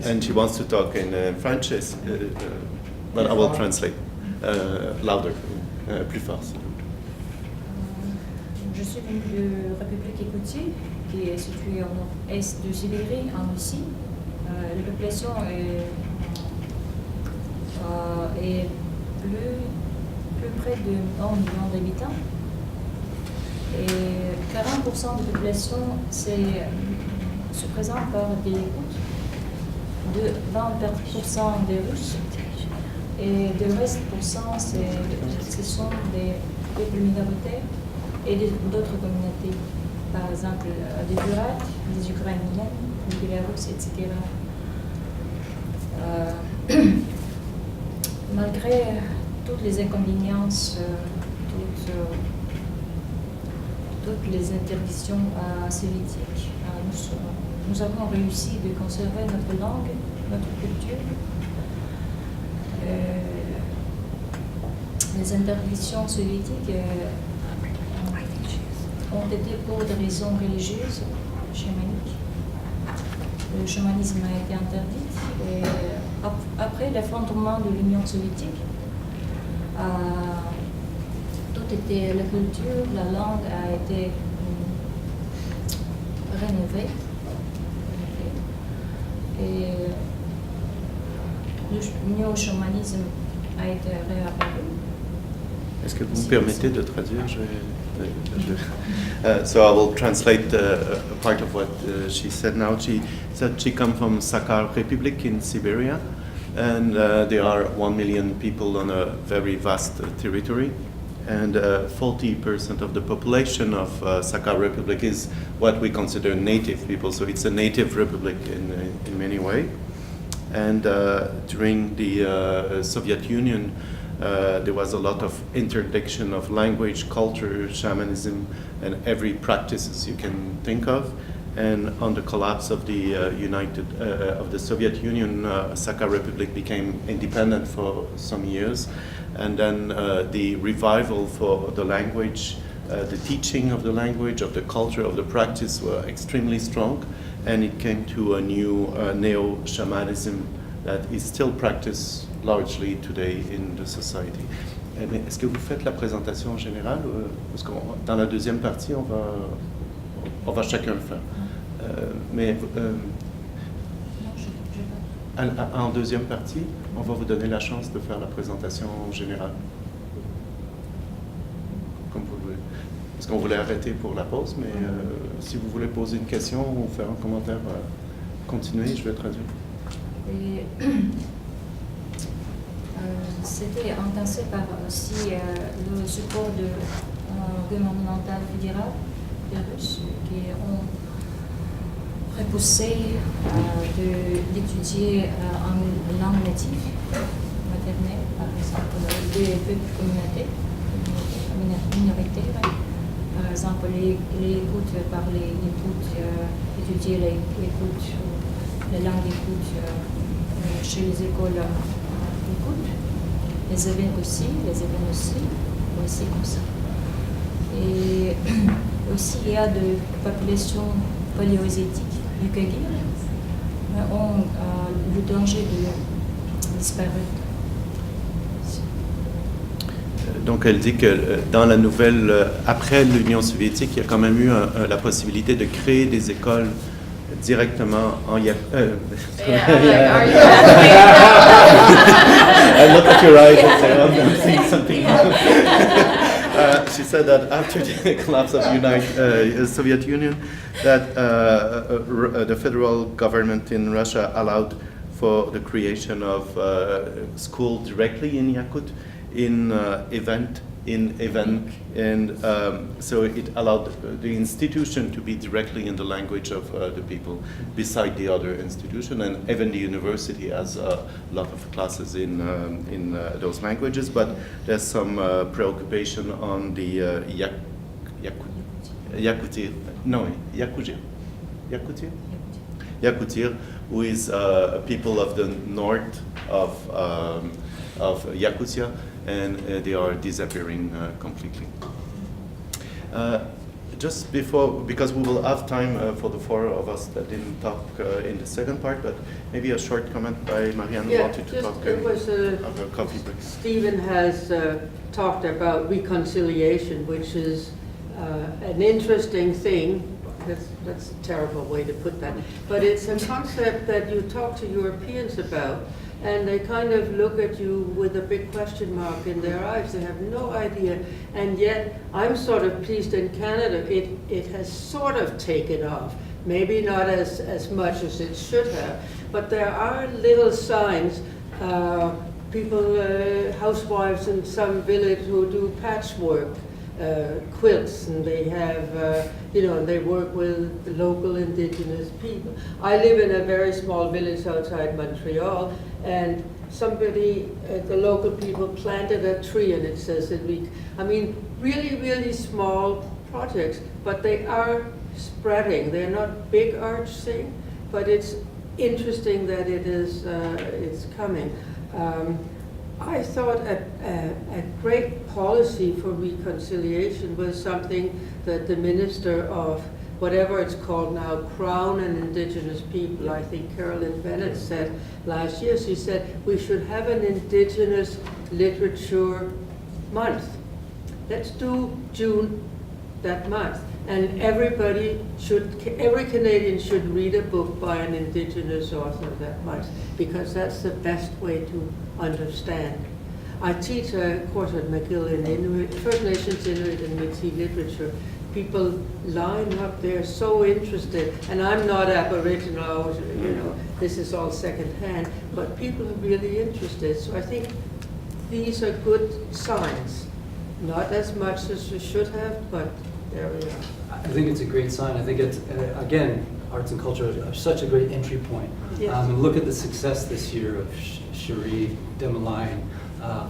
And she wants to talk in French, but I will translate louder, plus fort. Je suis venue de République Écoutier, qui est située au nord-est de Sibérie, en Russie. La population est plus près de 1 million d'habitants. Et 40% de la population se présente par des écoutes, de 20% des Russes. Et le reste ce sont des peuples minoritaires et d'autres communautés, par exemple des Pirates, des Ukrainiens, des Bélarusses, etc. Malgré toutes les inconvéniences, toutes les interdictions soviétiques, nous avons réussi de conserver notre langue, notre culture. Les interdictions soviétiques ont été pour des raisons religieuses, chamaniques. Le chamanisme a été interdit. Et après l'effondrement de l'Union soviétique, tout était, la culture, la langue a été rénovée. Et le néo-chamanisme a été réapparu. Est-ce que vous me permettez de traduire? So I will translate a part of what she said now. She said she comes from Sakha Republic in Siberia, and there are 1 million people on a very vast territory, and 40% of the population of Sakha Republic is what we consider native people. So it's a native republic in many ways. And during the Soviet Union, there was a lot of interdiction of language, culture, shamanism, and every practices you can think of. And on the collapse of the of the Soviet Union, Sakha Republic became independent for some years, and then the revival for the language, the teaching of the language, of the culture, of the practice were extremely strong, and it came to a new neo-shamanism that is still practiced largely today in the society. Mais est-ce que vous faites la présentation générale? Parce que dans la deuxième partie, on va chacun le faire. En deuxième partie, on va vous donner la chance de faire la présentation générale. Comme vous voulez. Parce qu'on voulait arrêter pour la pause, mais si vous voulez poser une question ou faire un commentaire, continuez, je vais traduire. Et c'était intensé par aussi le support du gouvernemental fédéral des Russes qui ont repoussé d'étudier en langue native, maternelle, par exemple, des minorités. Par exemple, l'écoute parler, étudier l'écoute, la langue d'écoute chez les écoles d'écoute, les événements aussi comme ça. Et aussi, il y a des populations paléoasiatiques du Kagir ont le danger de disparaître. Donc elle dit que dans la nouvelle, après l'Union soviétique, il y a quand même eu la possibilité de créer des écoles directement en I look at your eyes and say, I'm seeing something. She said that after the collapse of the Soviet Union, that the federal government in Russia allowed for the creation of school directly in Yakut, in event, and so it allowed the institution to be directly in the language of the people, beside the other institution, and even the university has a lot of classes in those languages, but there's some preoccupation on the Yakutir, who is people of the north of Yakutia, and they are disappearing completely. Just before, because we will have time for the four of us that didn't talk in the second part, but maybe a short comment by Marianne wanted to talk of a coffee break. Stephen has talked about reconciliation, which is an interesting thing. That's a terrible way to put that. But it's a concept that you talk to Europeans about, and they kind of look at you with a big question mark in their eyes. They have no idea. And yet, I'm sort of pleased in Canada, it has sort of taken off. Maybe not as much as it should have, but there are little signs. People, housewives in some village who do patchwork quilts, and they have, they work with the local indigenous people. I live in a very small village outside Montreal, and somebody, the local people planted a tree, and it says that really, really small projects, but they are spreading. They're not big arch thing, but it's interesting that it is, it's coming. I thought a great policy for reconciliation was something that the Minister of whatever it's called now, Crown and Indigenous People, I think Carolyn Bennett said last year. She said we should have an Indigenous Literature Month. Let's do June that month. And every Canadian should read a book by an Indigenous author that much, because that's the best way to understand. I teach a course at McGill in Inuit, First Nations Inuit and Métis literature. People line up, they're so interested, and I'm not Aboriginal, you know, this is all secondhand, but people are really interested. So I think these are good signs. Not as much as we should have, but there we are. I think it's a great sign. I think it's, again, arts and culture are such a great entry point. Yes. And look at the success this year of Cherie Demeline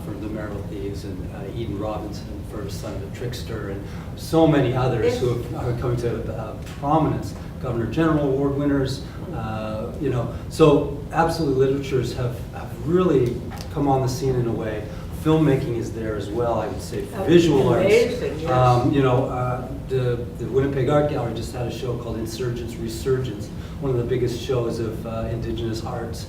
from the Merrill Thieves, and Eden Robinson for Son of a Trickster, and so many others Yes. who are coming to prominence. Governor General Award winners, you know. So absolutely, literatures have really come on the scene in a way. Filmmaking is there as well, I would say. Visual arts. Amazing, yes. You know, the Winnipeg Art Gallery just had a show called Insurgents Resurgence, one of the biggest shows of Indigenous arts,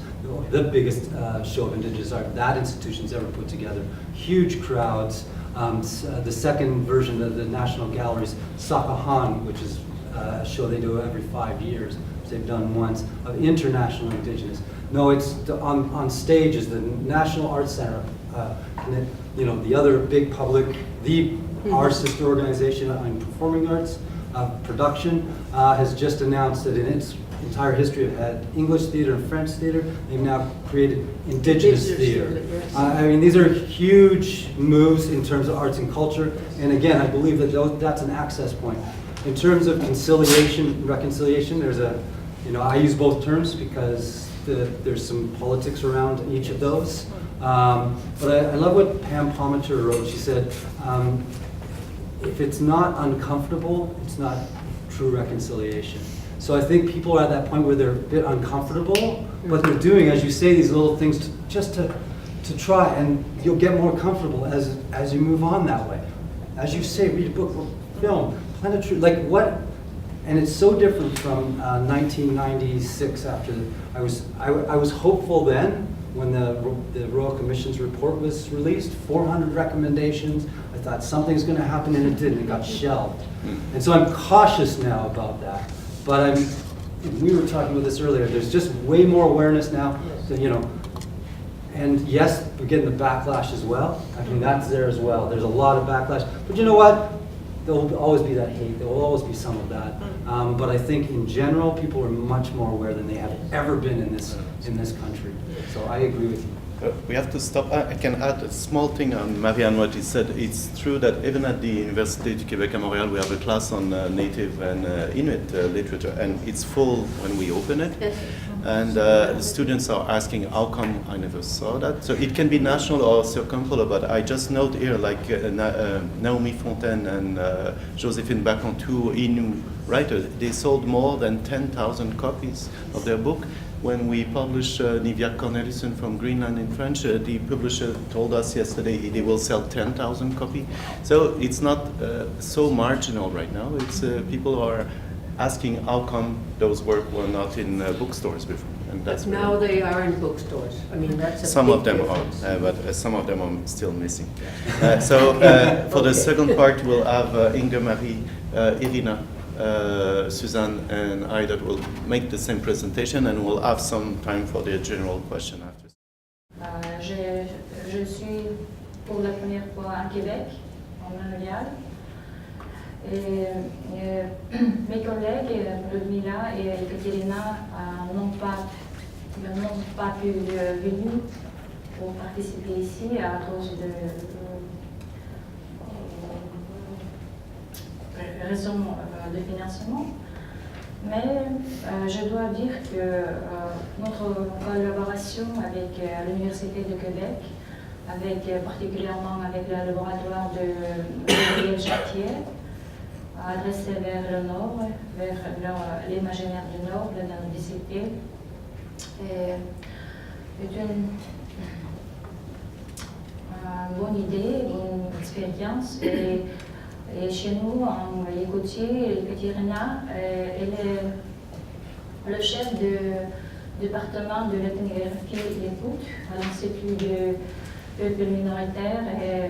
the biggest show of Indigenous art that institution's ever put together. Huge crowds. The second version of the National Gallery's Sakahan, which is a show they do every 5 years, which they've done once, of international Indigenous. No, it's on stage is the National Arts Center. You know, the other big public, our sister organization on performing arts production has just announced that in its entire history have had English theater and French theater. They've now created Indigenous theater. Yes. I mean, these are huge moves in terms of arts and culture. And again, I believe that that's an access point. In terms of conciliation, reconciliation, there's a, you know, I use both terms because there's some politics around each of those. But I love what Pam Palmenter wrote. She said, if it's not uncomfortable, it's not true reconciliation. So I think people are at that point where they're a bit uncomfortable, but they're doing, as you say, these little things to try, and you'll get more comfortable as you move on that way. As you say, read a book, film, plant a tree, like what? And it's so different from 1996. After I was hopeful then when the Royal Commission's report was released, 400 recommendations. I thought something's going to happen, and it didn't. It got shelved. And so I'm cautious now about that. But we were talking about this earlier. There's just way more awareness now. That, you know, and yes, we're getting the backlash as well. I mean, that's there as well. There's a lot of backlash. But you know what? There will always be that hate. There will always be some of that. But I think in general, people are much more aware than they have ever been in this country. So I agree with you. We have to stop. I can add a small thing on Marianne, what he said. It's true that even at the Université du Québec à Montréal, we have a class on Native and Inuit literature, and it's full when we open it. And the students are asking, how come I never saw that? So it can be national or circumpolar, but I just note here, like Naomi Fontaine and Joséphine Bacon, two Inuit writers, they sold more than 10,000 copies of their book. When we published Nivia Cornelissen from Greenland in French, the publisher told us yesterday they will sell 10,000 copies. So it's not so marginal right now. It's people are asking how come those works were not in bookstores before. And that's But now they are in bookstores. I mean, that's a some big of them difference. are, but some of them are still missing. For the second part, we'll have Inga Marie, Irena, Suzanne and I that will make the same presentation, and we'll have some time for the general question after. Je suis pour la première fois à Québec, en Montréal. Et mes collègues, Ludmila et Irena, n'ont pas pu venir pour participer ici à cause de raisons de financement. Mais je dois dire que notre collaboration avec l'Université de Québec, particulièrement avec le laboratoire de Chartier, adressé vers le nord, vers l'imaginaire du nord, de la discipline, est une bonne idée, une bonne expérience. Et chez nous, en Écoutier, Irena, elle est le chef du département de l'ethnographie et l'écoute à l'Institut de peuples minoritaires et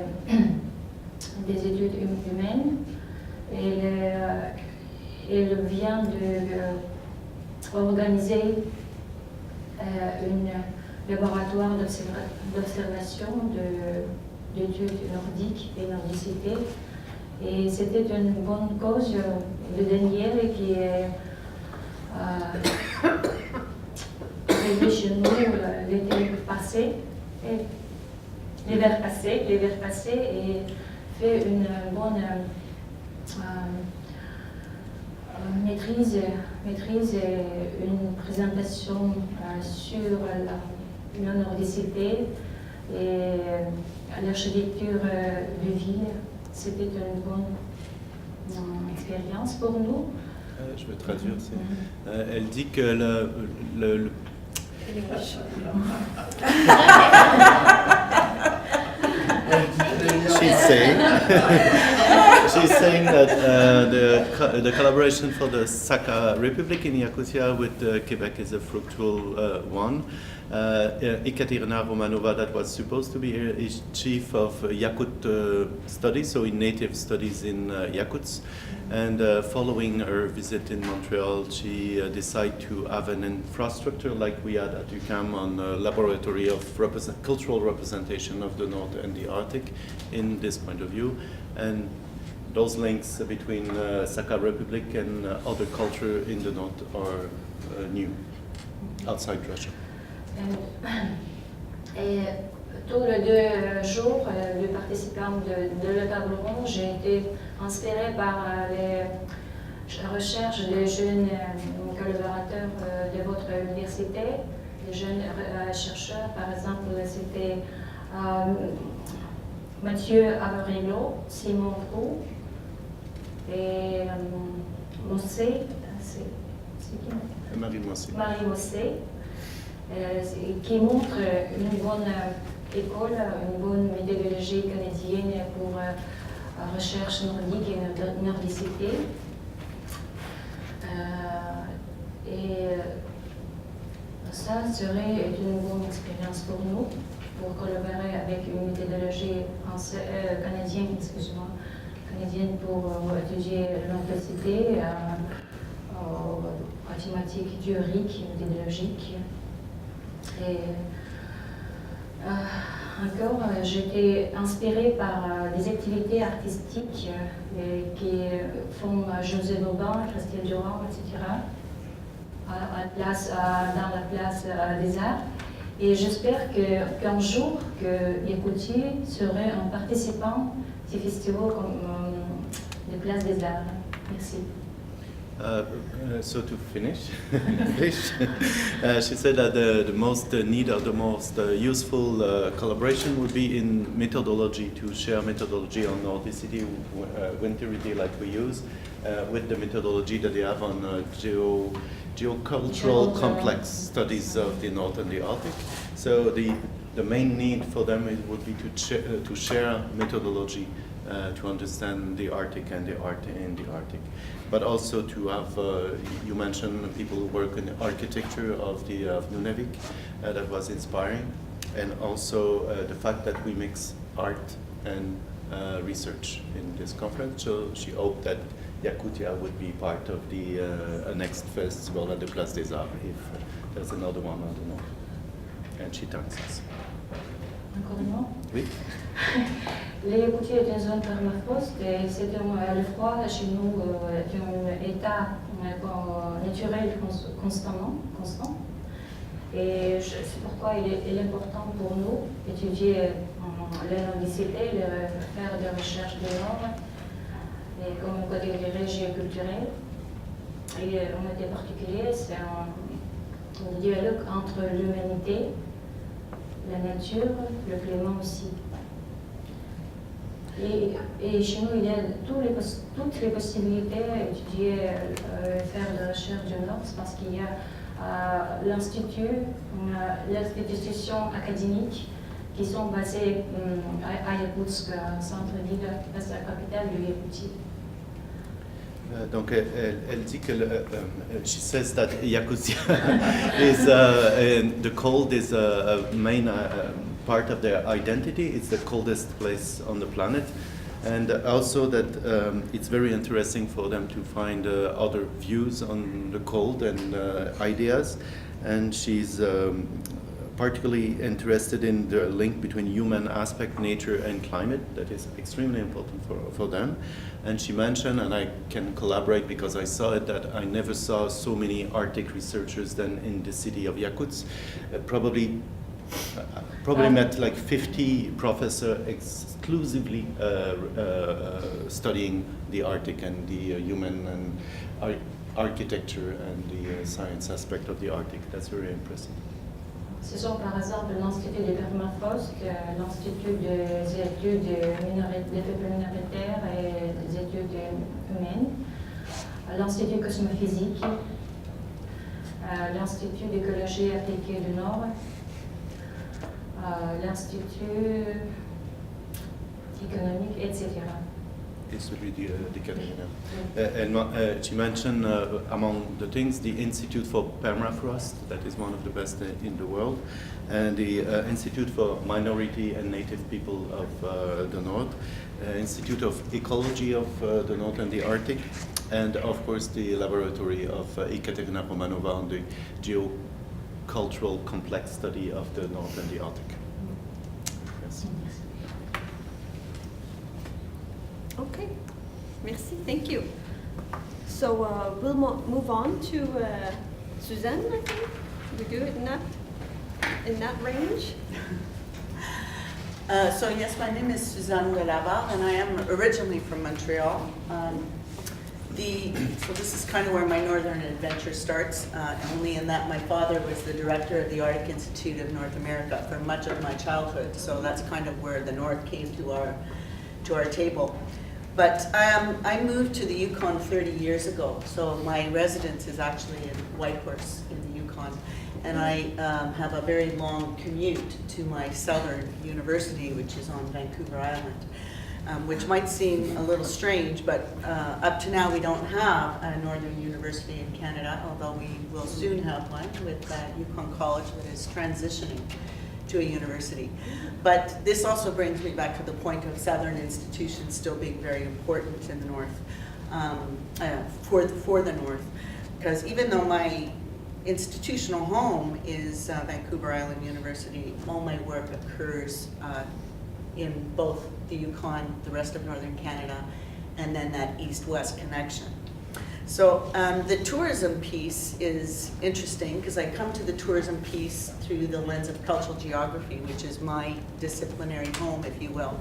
des études humaines. Elle est il vient d'organiser un laboratoire d'observation d'études nordiques et nordicité. Et c'était une bonne cause de Daniel qui est arrivé chez nous l'hiver passé et fait une bonne maîtrise et une présentation sur la nordicité et l'architecture de ville. C'était une bonne expérience pour nous. Je vais traduire. Elle dit que le she's saying that the collaboration for the Sakha Republic in Yakutia with Quebec is a fruitful one. Ekaterina Romanova, that was supposed to be here, is chief of Yakut studies, so in native studies in Yakuts. And following her visit in Montreal, she decided to have an infrastructure like we had at UQAM on a laboratory of cultural representation of the North and the Arctic in this point of view. And those links between Sakha Republic and other culture in the North are new, outside Russia. Et tous les 2 jours de participants de la table ronde, j'ai été inspirée par les recherches des jeunes collaborateurs de votre université, des jeunes chercheurs. Par exemple, c'était Mathieu Averillo, Simon Roux et Mossé, c'est qui? Marie Mossé. Qui montre une bonne école, une bonne méthodologie canadienne pour recherche nordique et nordicité. Et ça serait une bonne expérience pour nous, pour collaborer avec une méthodologie canadienne pour étudier la nordicité, mathématiques théoriques et méthodologiques. Et encore, j'étais inspirée par des activités artistiques qui font José Aubin, Christelle Durand, etc. Dans la place des Arts. Et j'espère qu'un jour, que Yakutie serait un participant du festival comme de Place des Arts. Merci. So to finish, she said that the most needed, the most useful collaboration would be in methodology, to share methodology on Nordicity, winterity like we use, with the methodology that they have on geocultural complex studies of the North and the Arctic. So the main need for them would be to share methodology to understand the Arctic and the art in the Arctic. But also to have, you mentioned people who work in the architecture of Nunavik, that was inspiring. And also the fact that we mix art and research in this conference. So she hoped that Yakutia would be part of the next festival at the Place des Arts, if there's another one, I don't know. And she thanks us. Encore un mot? Oui. Les Yakutis est une zone permafrost et c'est le froid chez nous est un état naturel constant. Et c'est pourquoi il est important pour nous d'étudier la nordicité, faire des recherches de Nord, et comme catégorie géoculturelle. Et en été particulier, c'est un dialogue entre l'humanité, la nature, le climat aussi. Et chez nous, il y a toutes les possibilités d'étudier, faire de la recherche du Nord, parce qu'il y a l'institution académique qui sont basées à Yakoutsk, centre-ville, la capitale de Yakoutie. Donc elle dit que she says that Yakutia is the cold is a main part of their identity. It's the coldest place on the planet, And also that it's very interesting for them to find other views on the cold and ideas. And she's particularly interested in the link between human aspect, nature, and climate. That is extremely important for them. And she mentioned, and I can collaborate because I saw it, that I never saw so many Arctic researchers than in the city of Yakutsk. Probably met like 50 professors exclusively studying the Arctic and the human and architecture and the science aspect of the Arctic. That's very impressive. Ce sont par exemple l'Institut de permafrost, l'Institut des études des peuples minoritaires et des études humaines, l'Institut cosmophysique, l'Institut d'écologie appliquée du Nord, l'Institut économique, etc. It's really the academia. And she mentioned among the things the Institute for Permafrost, that is one of the best in the world, and the Institute for Minority and Native People of the North, Institute of Ecology of the North and the Arctic, and of course the laboratory of Ekaterina Romanova on the geocultural complex study of the North and the Arctic. Yes. Okay, merci, thank you. So we'll move on to Suzanne, I think. We do it in that range. So yes, my name is Suzanne Delava, and I am originally from Montreal. So this is kind of where my northern adventure starts, only in that my father was the director of the Arctic Institute of North America for much of my childhood. So that's kind of where the North came to our table. But I moved to the Yukon 30 years ago, so my residence is actually in Whitehorse in the Yukon. And I have a very long commute to my southern university, which is on Vancouver Island, which might seem a little strange, but up to now we don't have a northern university in Canada, although we will soon have one with Yukon College that is transitioning to a university. But this also brings me back to the point of southern institutions still being very important in the north, for the north. Because even though my institutional home is Vancouver Island University, all my work occurs in both the Yukon, the rest of northern Canada, and then that east-west connection. So the tourism piece is interesting because I come to the tourism piece through the lens of cultural geography, which is my disciplinary home, if you will.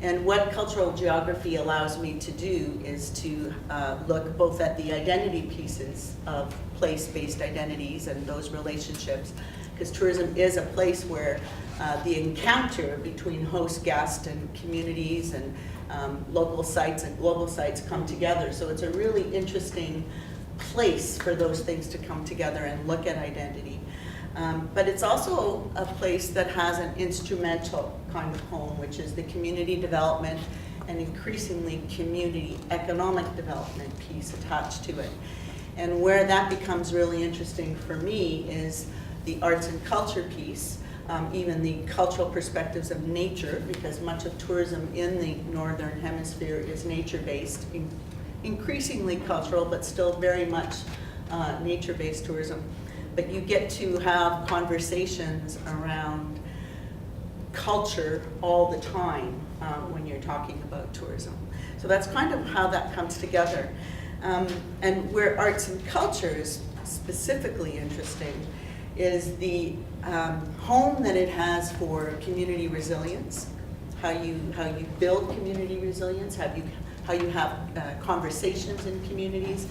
And what cultural geography allows me to do is to look both at the identity pieces of place-based identities and those relationships, because tourism is a place where the encounter between host, guest, and communities and local sites and global sites come together. So it's a really interesting place for those things to come together and look at identity. But it's also a place that has an instrumental kind of home, which is the community development and increasingly community economic development piece attached to it. And where that becomes really interesting for me is the arts and culture piece, even the cultural perspectives of nature, because much of tourism in the northern hemisphere is nature-based, increasingly cultural, but still very much nature-based tourism. But you get to have conversations around culture all the time when you're talking about tourism. So that's kind of how that comes together. And where arts and culture is specifically interesting is the home that it has for community resilience, how you build community resilience, how you have conversations in communities,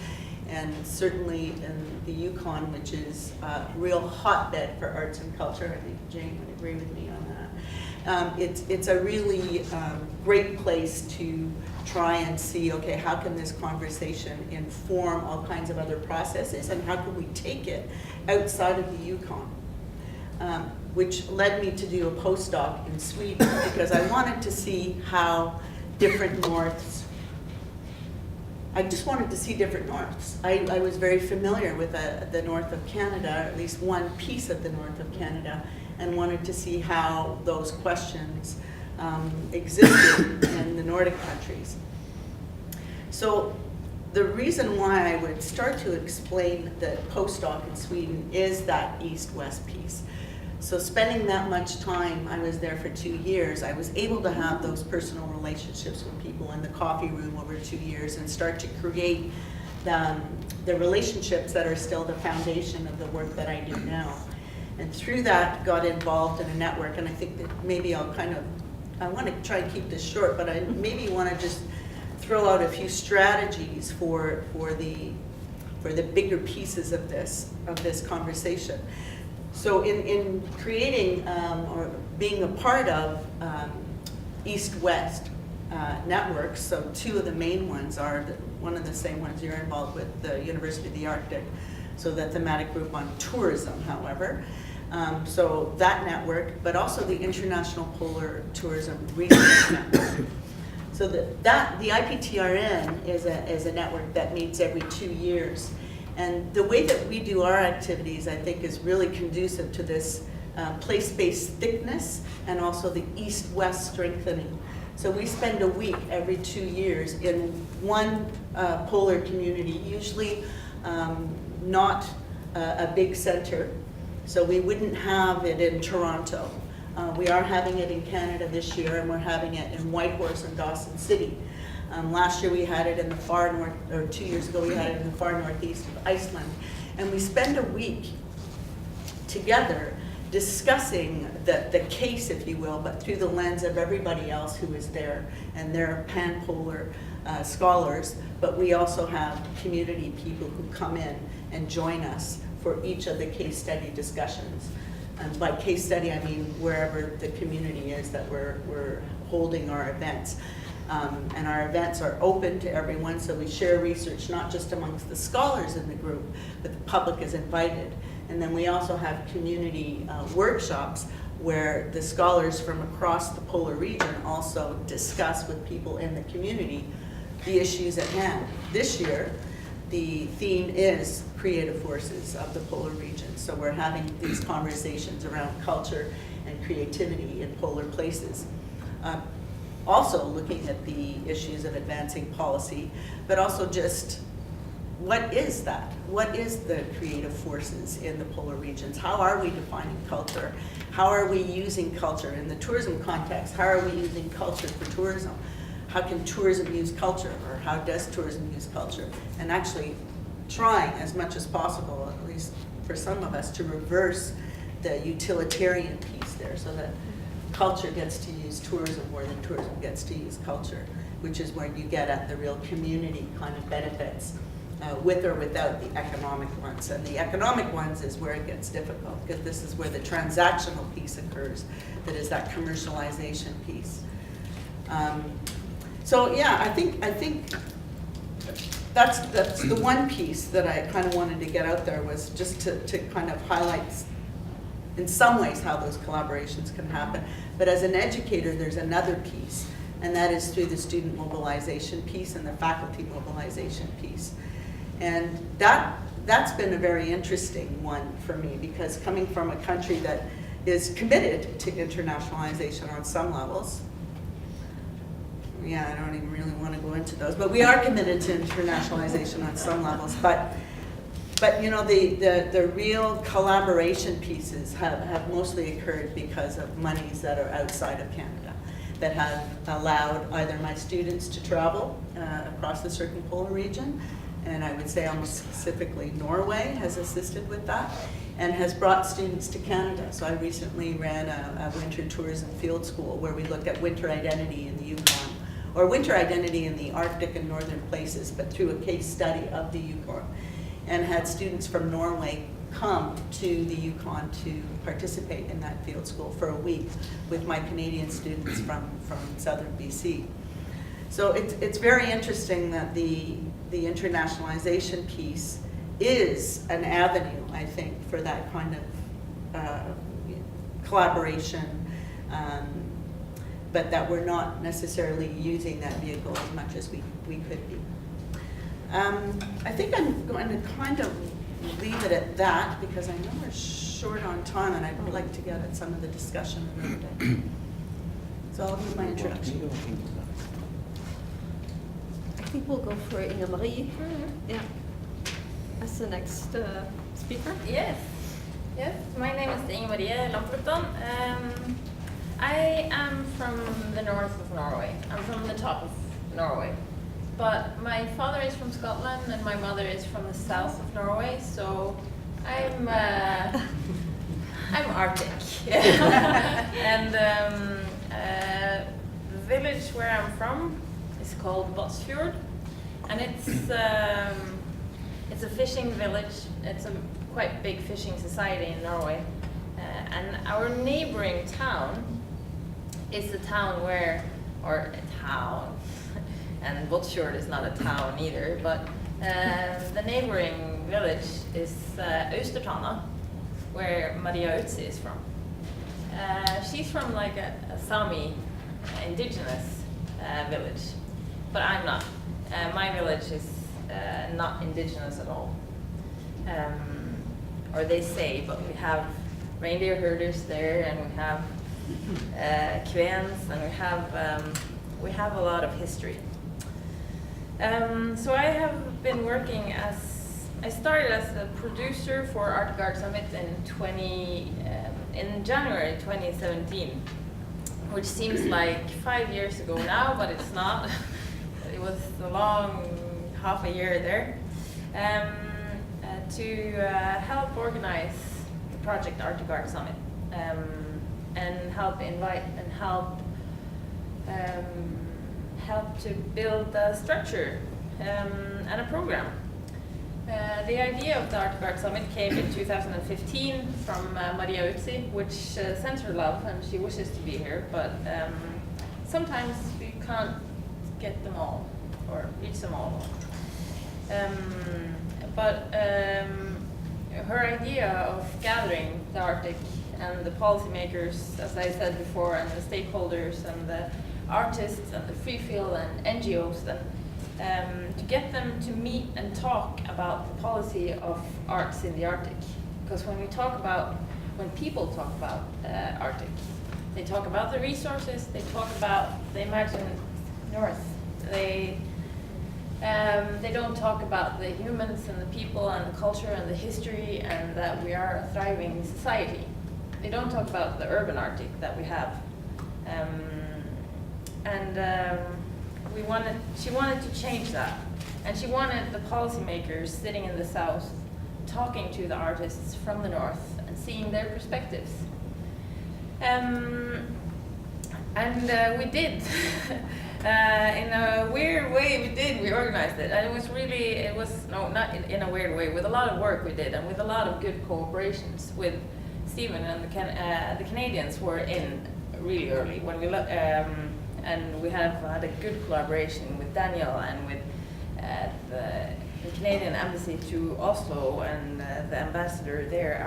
and certainly in the Yukon, which is a real hotbed for arts and culture. I think Jane would agree with me on that. It's a really great place to try and see, okay, how can this conversation inform all kinds of other processes, and how can we take it outside of the Yukon? Which led me to do a postdoc in Sweden, because I wanted to see how different norths, I just wanted to see different norths. I was very familiar with the north of Canada, or at least one piece of the north of Canada, and wanted to see how those questions existed in the Nordic countries. So the reason why I would start to explain the postdoc in Sweden is that East-West piece. So spending that much time, I was there for 2 years, I was able to have those personal relationships with people in the coffee room over 2 years and start to create the relationships that are still the foundation of the work that I do now. And through that, got involved in a network, and I think that maybe I'll I want to try and keep this short, but I maybe want to just throw out a few strategies for the bigger pieces of this conversation. So in creating or being a part of East-West networks, so 2 of the main ones are one of the same ones you're involved with, the University of the Arctic, so the Thematic group on tourism, however. So that network, but also the International Polar Tourism Research Network. So the IPTRN is a network that meets every 2 years. And the way that we do our activities, I think, is really conducive to this place-based thickness and also the east-west strengthening. So we spend a week every 2 years in one polar community, usually not a big center. So we wouldn't have it in Toronto. We are having it in Canada this year, and we're having it in Whitehorse and Dawson City. Last year we had it in the far north, or 2 years ago we had it in the far northeast of Iceland. And we spend a week together discussing the case, if you will, but through the lens of everybody else who is there. And they're pan-polar scholars, but we also have community people who come in and join us for each of the case study discussions. And by case study, I mean wherever the community is that we're holding our events. And our events are open to everyone, so we share research not just amongst the scholars in the group, but the public is invited. And then we also have community workshops where the scholars from across the polar region also discuss with people in the community the issues at hand. This year, the theme is creative forces of the polar region. So we're having these conversations around culture and creativity in polar places. Also looking at the issues of advancing policy, but also just what is that? What is the creative forces in the polar regions? How are we defining culture? How are we using culture in the tourism context? How are we using culture for tourism? How can tourism use culture, or how does tourism use culture? And actually trying as much as possible, at least for some of us, to reverse the utilitarian piece there, so that culture gets to use tourism more than tourism gets to use culture, which is where you get at the real community kind of benefits, with or without the economic ones. And the economic ones is where it gets difficult, because this is where the transactional piece occurs, that is that commercialization piece. So yeah, I think that's the one piece that I kind of wanted to get out there, was just to kind of highlight in some ways how those collaborations can happen. But as an educator, there's another piece, and that is through the student mobilization piece and the faculty mobilization piece. And that's been a very interesting one for me, because coming from a country that is committed to internationalization on some levels, yeah, I don't even really want to go into those, but we are committed to internationalization on some levels. But you know, the real collaboration pieces have mostly occurred because of monies that are outside of Canada, that have allowed either my students to travel across the circumpolar region, and I would say almost specifically Norway has assisted with that, and has brought students to Canada. So I recently ran a winter tourism field school where we looked at winter identity in the Yukon, or winter identity in the Arctic and northern places, but through a case study of the Yukon, and had students from Norway come to the Yukon to participate in that field school for a week with my Canadian students from southern BC. So it's very interesting that the internationalization piece is an avenue, I think, for that kind of collaboration, but that we're not necessarily using that vehicle as much as we could be. I think I'm going to kind of leave it at that, because I know we're short on time, and I'd like to get at some of the discussion another day. So I'll leave my introduction. think we'll go for Inga Marie. Yeah. As the next speaker. Yes, yes. My name is Inga Marie Lampe-Lupton. I am from the north of Norway. I'm from the top of Norway. But my father is from Scotland and my mother is from the south of Norway, so I'm Arctic. And the village where I'm from is called Båtsfjord, and it's a fishing village. It's a quite big fishing society in Norway, and our neighboring town is the town where, or a town, and Båtsfjord is not a town either, but the neighboring village is Austertana, where Maria Utsi is from. She's from like a Sami indigenous village, but I'm not. My village is not indigenous at all. Or they say, but we have reindeer herders there, and we have Kvens, and we have a lot of history. So I have been working I started as a producer for Arctic Art Summit in January 2017, which seems like 5 years ago now, but it's not. It was a long half a year there, to help organize the project Arctic Art Summit, and help invite and help to build a structure and a program. The idea of the Arctic Art Summit came in 2015 from Maria Utsi, which sent her love, and she wishes to be here, but sometimes we can't get them all or reach them all. But her idea of gathering the Arctic and the policymakers, as I said before, and the stakeholders and the artists and the free field and NGOs, and to get them to meet and talk about the policy of arts in the Arctic. Because when people talk about Arctic, they talk about the resources, they imagine North. They don't talk about the humans and the people and the culture and the history, and that we are a thriving society. They don't talk about the urban Arctic that we have. She wanted to change that, and she wanted the policymakers sitting in the south talking to the artists from the north and seeing their perspectives. We did. In a weird way, we organized it, and not in a weird way, with a lot of work we did, and with a lot of good cooperations with Stephen, and the Canadians were in really early when we and we have had a good collaboration with Daniel and with the Canadian embassy to Oslo, and the ambassador there,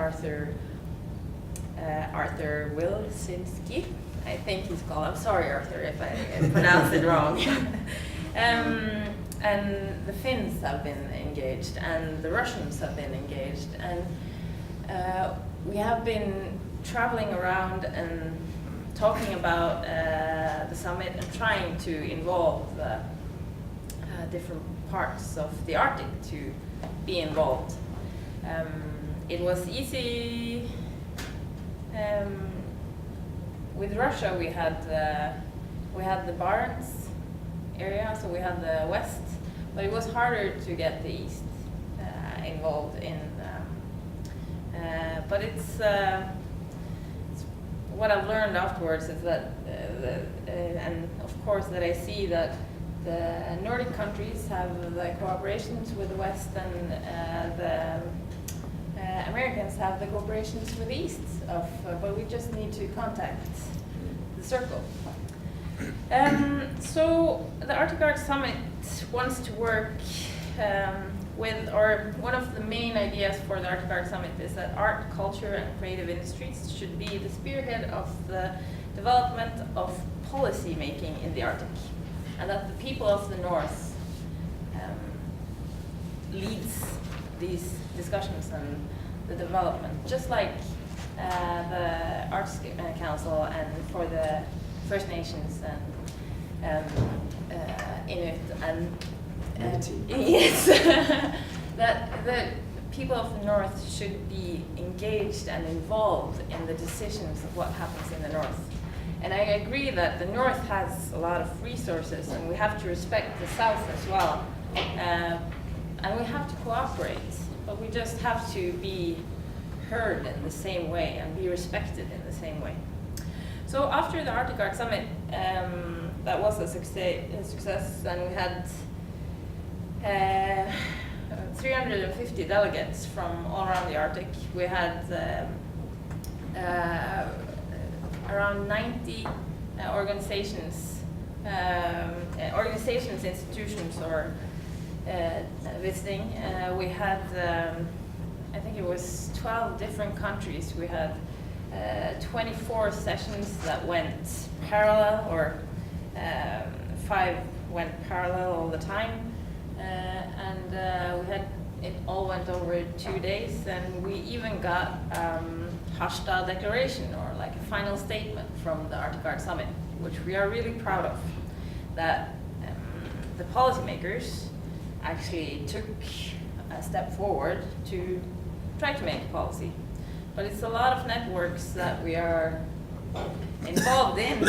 Arthur Wilczynski, I think he's called. I'm sorry, Arthur, if I pronounced it wrong. And the Finns have been engaged, and the Russians have been engaged, and we have been traveling around and talking about the summit and trying to involve the different parts of the Arctic to be involved. It was easy. With Russia, we had the Barents area, so we had the west, but it was harder to get the east involved in. But it's what I've learned afterwards is that, and of course that I see that the Nordic countries have the cooperations with the West, and the Americans have the cooperations with the East, but we just need to contact the circle. So the Arctic Art Summit wants to work one of the main ideas for the Arctic Art Summit is that art, culture, and creative industries should be the spearhead of the development of policy making in the Arctic, and that the people of the North leads these discussions and the development, just like the Arts Council and for the First Nations and Inuit and yes, that people of the North should be engaged and involved in the decisions of what happens in the North. And I agree that the North has a lot of resources, and we have to respect the South as well. And we have to cooperate, but we just have to be heard in the same way and be respected in the same way. So after the Arctic Art Summit, that was a success, and we had 350 delegates from all around the Arctic. We had around 90 organizations, institutions, or visiting. We had, I think it was 12 different countries. We had 24 sessions that went parallel, or 5 went parallel all the time. And we had, it all went over 2 days, and we even got Harstad Declaration, or like a final statement from the Arctic Art Summit, which we are really proud of, that the policymakers actually took a step forward to try to make policy. But it's a lot of networks that we are involved in.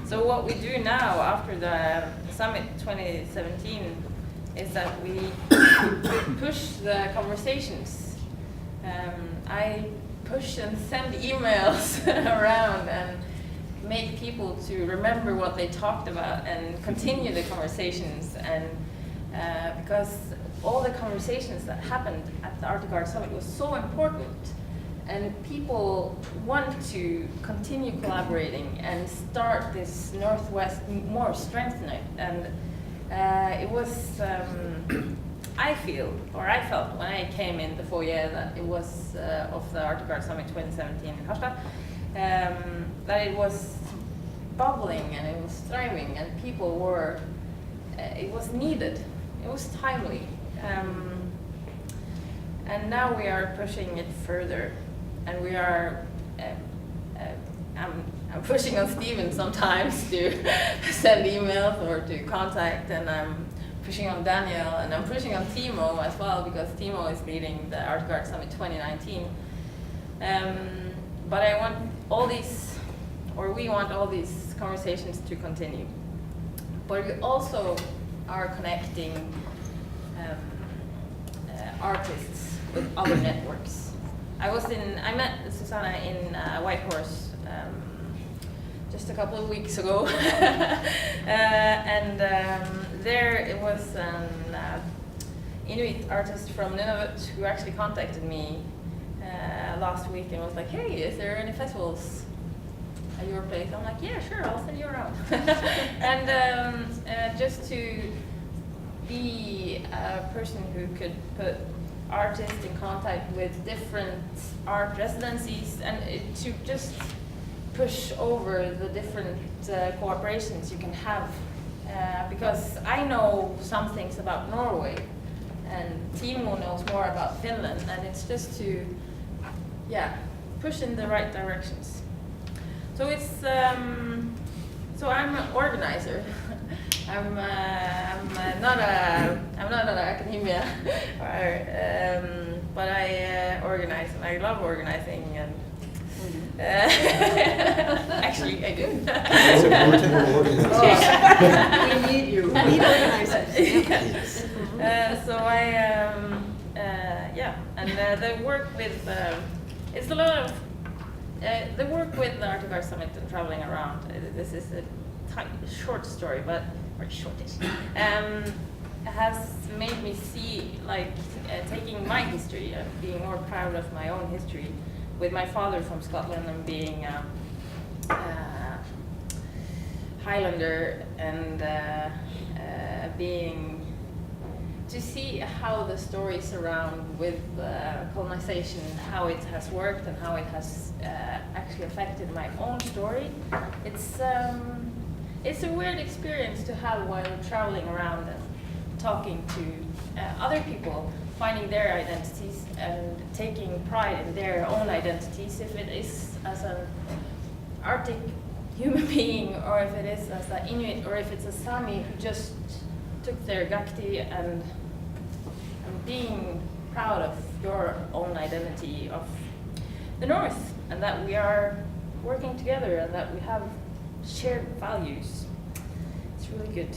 So what we do now after the summit 2017 is that we push the conversations. I push and send emails around and make people to remember what they talked about and continue the conversations. And because all the conversations that happened at the Arctic Art Summit was so important, and people want to continue collaborating and start this Northwest more strengthened. And it was, I felt when I came in the foyer that it was of the Arctic Art Summit 2017 in Harstad, that it was bubbling and it was thriving, and people were, it was needed, it was timely. And now we are pushing it further, and we are, I'm pushing on Steven sometimes to send emails or to contact, and I'm pushing on Daniel, and I'm pushing on Timo as well, because Timo is leading the Arctic Art Summit 2019. But I want all these, or we want all these conversations to continue. But we also are connecting artists with other networks. I met Suzanne in Whitehorse just a couple of weeks ago, and there it was an Inuit artist from Nunavik who actually contacted me last week and was like, "Hey, is there any festivals at your place?" I'm like, "Yeah, sure, I'll send you around." And just to be a person who could put artists in contact with different art residencies, and to just push over the different cooperations you can have, because I know some things about Norway, and Timo knows more about Finland, and it's just to, push in the right directions. So it's, so I'm an organizer. I'm not an academia, but I organize, and I love organizing, and actually I do. We need you. We need organizers. So and the work with it's a lot of the work with the Arctic Art Summit and traveling around. This is a short story, but very shortish. Has made me see, like, taking my history and being more proud of my own history, with my father from Scotland and being Highlander, and to see how the stories around with colonization, how it has worked and how it has actually affected my own story. It's a weird experience to have while traveling around and talking to other people, finding their identities and taking pride in their own identities, if it is as an Arctic human being, or if it is as an Inuit, or if it's a Sami who just took their Gakti and being proud of your own identity of the North, and that we are working together and that we have shared values. It's really good.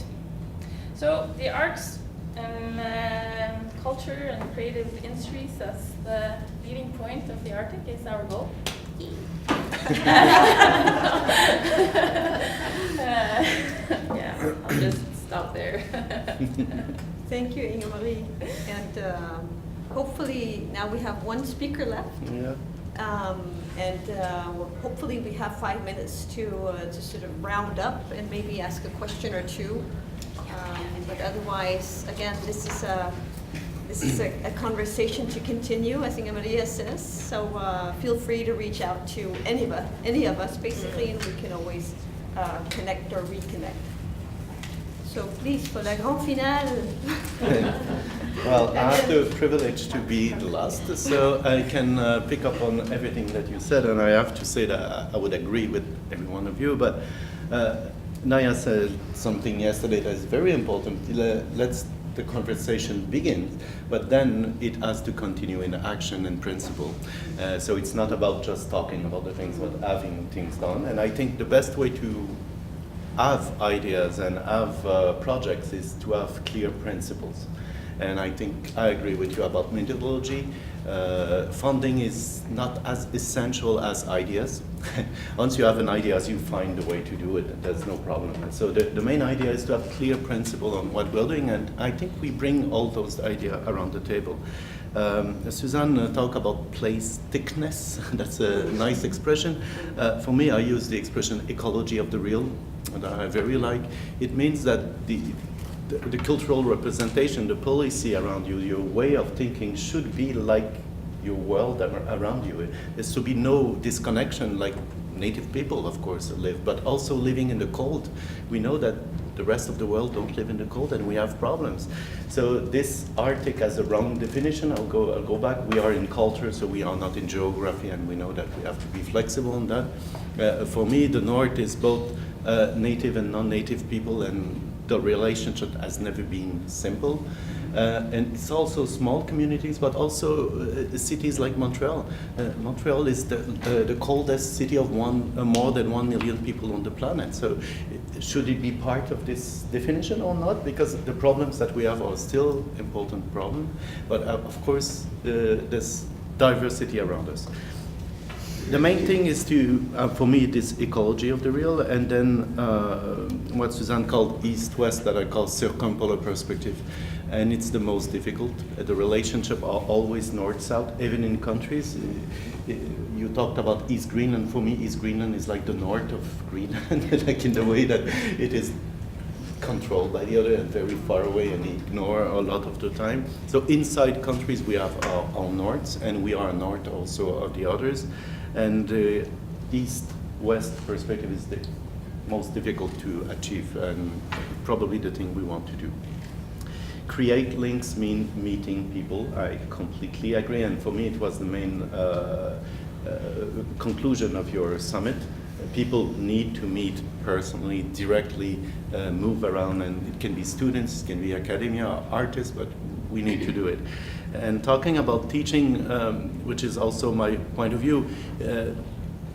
So the arts and culture and creative industries as the leading point of the Arctic is our goal. Yeah, I'll just stop there. Thank you, Inge-Marie. And hopefully now we have one speaker left. Yeah. Hopefully we have 5 minutes to sort of round up and maybe ask a question or two. But otherwise, again, this is a conversation to continue, as Inge-Marie says. So feel free to reach out to any of us, basically, and we can always connect or reconnect. So please, for la grande finale. Well, I have the privilege to be the last, so I can pick up on everything that you said, and I have to say that I would agree with every one of you, but Naya said something yesterday that is very important. Let's the conversation begin, but then it has to continue in action and principle. So it's not about just talking about the things, but having things done. And I think the best way to have ideas and have projects is to have clear principles. And I think I agree with you about methodology. Funding is not as essential as ideas. Once you have an idea, you find a way to do it. There's no problem. So the main idea is to have clear principle on what we're doing, and I think we bring all those ideas around the table. Suzanne talked about place thickness. That's a nice expression. For me, I use the expression ecology of the real, that I very like. It means that the cultural representation, the policy around you, your way of thinking should be like your world around you. There's to be no disconnection like native people, of course, live, but also living in the cold. We know that the rest of the world don't live in the cold and we have problems. So this Arctic has a wrong definition. I'll go back. We are in culture, so we are not in geography, and we know that we have to be flexible on that. For me, the North is both native and non-native people, and the relationship has never been simple. And it's also small communities, but also cities like Montreal. Montreal is the coldest city of more than 1 million people on the planet. So should it be part of this definition or not? Because the problems that we have are still important problems. But of course, there's diversity around us. The main thing is to, for me, this ecology of the real, and then what Suzanne called east-west, that I call circumpolar perspective. And it's the most difficult. The relationship are always north-south, even in countries. You talked about East Greenland. For me, East Greenland is like the north of Greenland, like in the way that it is controlled by the other and very far away and ignore a lot of the time. So inside countries, we have our norths, and we are north also of the others. And the east-west perspective is the most difficult to achieve, and probably the thing we want to do. Create links mean meeting people. I completely agree, and for me it was the main conclusion of your summit. People need to meet personally, directly, move around, and it can be students, it can be academia, artists, but we need to do it. And talking about teaching, which is also my point of view,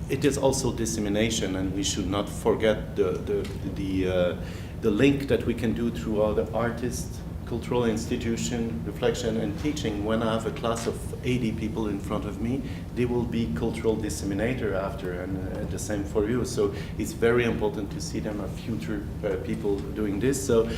it is also dissemination, and we should not forget the link that we can do through all the artists, cultural institution, reflection, and teaching. When I have a class of 80 people in front of me, they will be cultural disseminator after, and the same for you. So it's very important to see them as future people doing this. So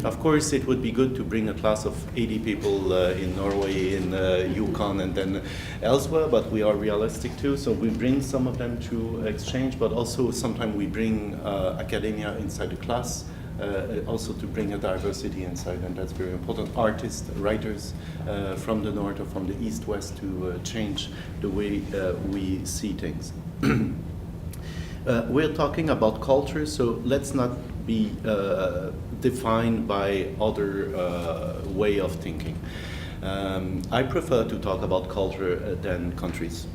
of course it would be good to bring a class of 80 people in Norway, in Yukon, and then elsewhere, but we are realistic too. So we bring some of them to exchange, but also sometimes we bring academia inside the class. Also to bring a diversity inside, and that's very important. Artists, writers from the north or from the east-west to change the way we see things. We're talking about culture, so let's not be defined by other way of thinking. I prefer to talk about culture than countries.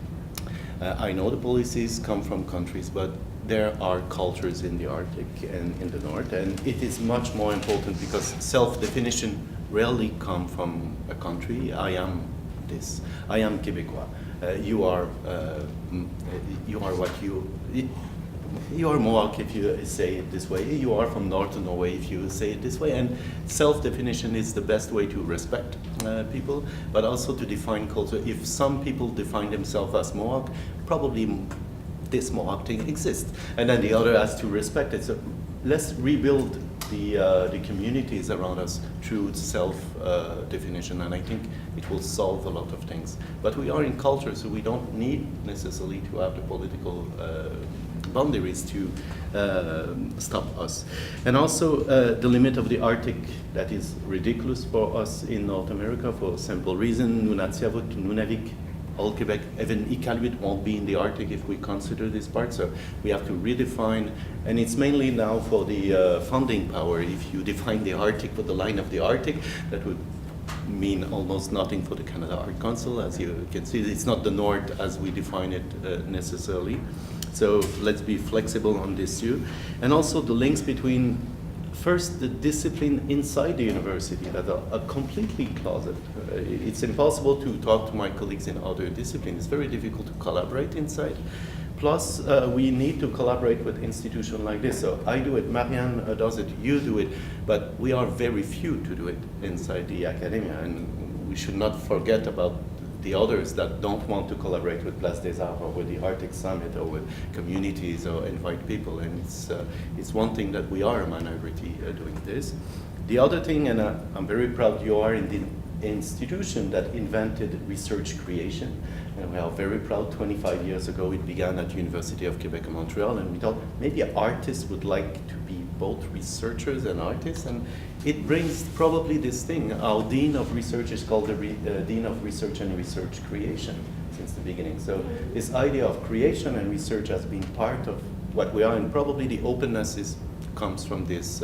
I know the policies come from countries, but there are cultures in the Arctic and in the North, and it is much more important because self-definition rarely come from a country. I am this. I am Québécois. You are what you are Mohawk if you say it this way. You are from Northern Norway if you say it this way. And self-definition is the best way to respect people, but also to define culture. If some people define themselves as Mohawk, probably this Mohawk thing exists, and then the other has to respect it. So let's rebuild the communities around us through self-definition, and I think it will solve a lot of things. But we are in culture, so we don't need necessarily to have the political boundaries to stop us. And also the limit of the Arctic, that is ridiculous for us in North America for a simple reason. Nunatsiavut, Nunavik, all Quebec, even Iqaluit won't be in the Arctic if we consider this part, so we have to redefine, and it's mainly now for the funding power. If you define the Arctic with the line of the Arctic, that would mean almost nothing for the Canada Art Council. As you can see, it's not the North as we define it necessarily. So let's be flexible on this too. And also the links between, first, the discipline inside the university that are completely closet. It's impossible to talk to my colleagues in other disciplines. It's very difficult to collaborate inside. Plus, we need to collaborate with institutions like this. So I do it, Marianne does it, you do it, but we are very few to do it inside the academia, and we should not forget about the others that don't want to collaborate with Place des Arts or with the Arctic Summit or with communities or invite people. And it's one thing that we are a minority doing this. The other thing, and I'm very proud you are in the institution that invented research creation. And we are very proud. 25 years ago, it began at University of Québec and Montréal, and we thought maybe artists would like to be both researchers and artists, and it brings probably this thing. Our Dean of Research is called the Dean of Research and Research Creation since the beginning. So this idea of creation and research has been part of what we are, and probably the openness comes from this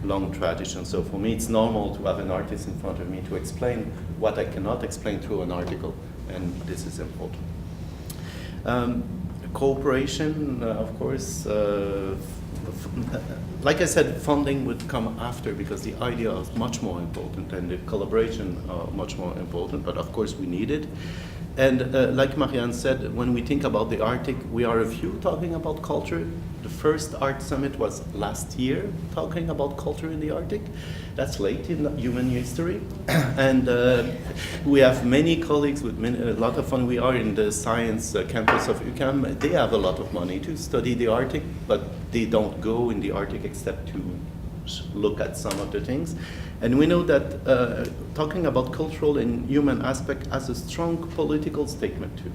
long tradition. So for me, it's normal to have an artist in front of me to explain what I cannot explain through an article, and this is important. Cooperation, of course, like I said, funding would come after because the idea is much more important and the collaboration are much more important, but of course we need it. And like Marianne said, when we think about the Arctic, we are a few talking about culture. The first art summit was last year talking about culture in the Arctic. That's late in human history. And we have many colleagues with a lot of fun. We are in the science campus of UQAM. They have a lot of money to study the Arctic, but they don't go in the Arctic except to look at some of the things. And we know that talking about cultural and human aspect has a strong political statement too.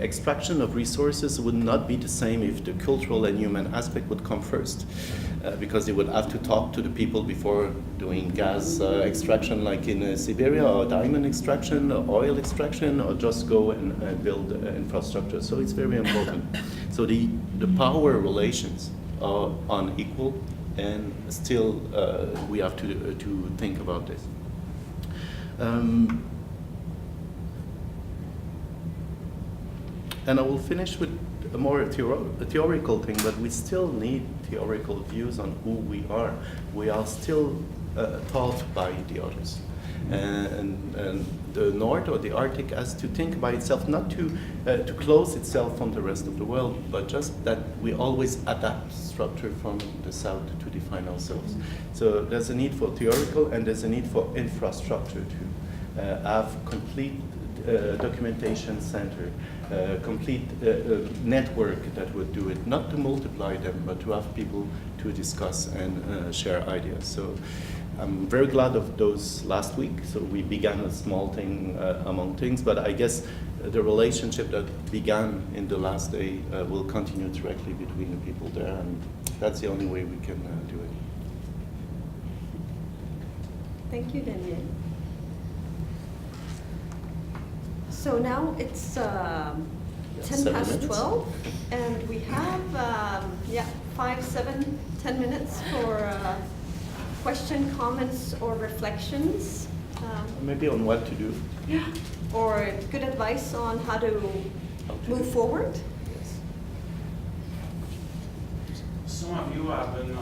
Extraction of resources would not be the same if the cultural and human aspect would come first, because they would have to talk to the people before doing gas extraction like in Siberia, or diamond extraction, or oil extraction, or just go and build infrastructure. So it's very important. So the power relations are unequal, and still we have to think about this. And I will finish with a more theoretical thing, but we still need theoretical views on who we are. We are still taught by the others. And the North or the Arctic has to think by itself, not to close itself from the rest of the world, but just that we always adapt structure from the South to define ourselves. So there's a need for theoretical and there's a need for infrastructure to have complete documentation center, complete network that would do it, not to multiply them, but to have people to discuss and share ideas. So I'm very glad of those last week. So we began a small thing among things, but I guess the relationship that began in the last day will continue directly between the people there, and that's the only way we can do it. Thank you, Daniel. So now it's 10 past 12, and we have 5, 7, 10 minutes for question, comments, or reflections. Maybe on what to do. Yeah. Or good advice on how to move forward. Yes. some of you have been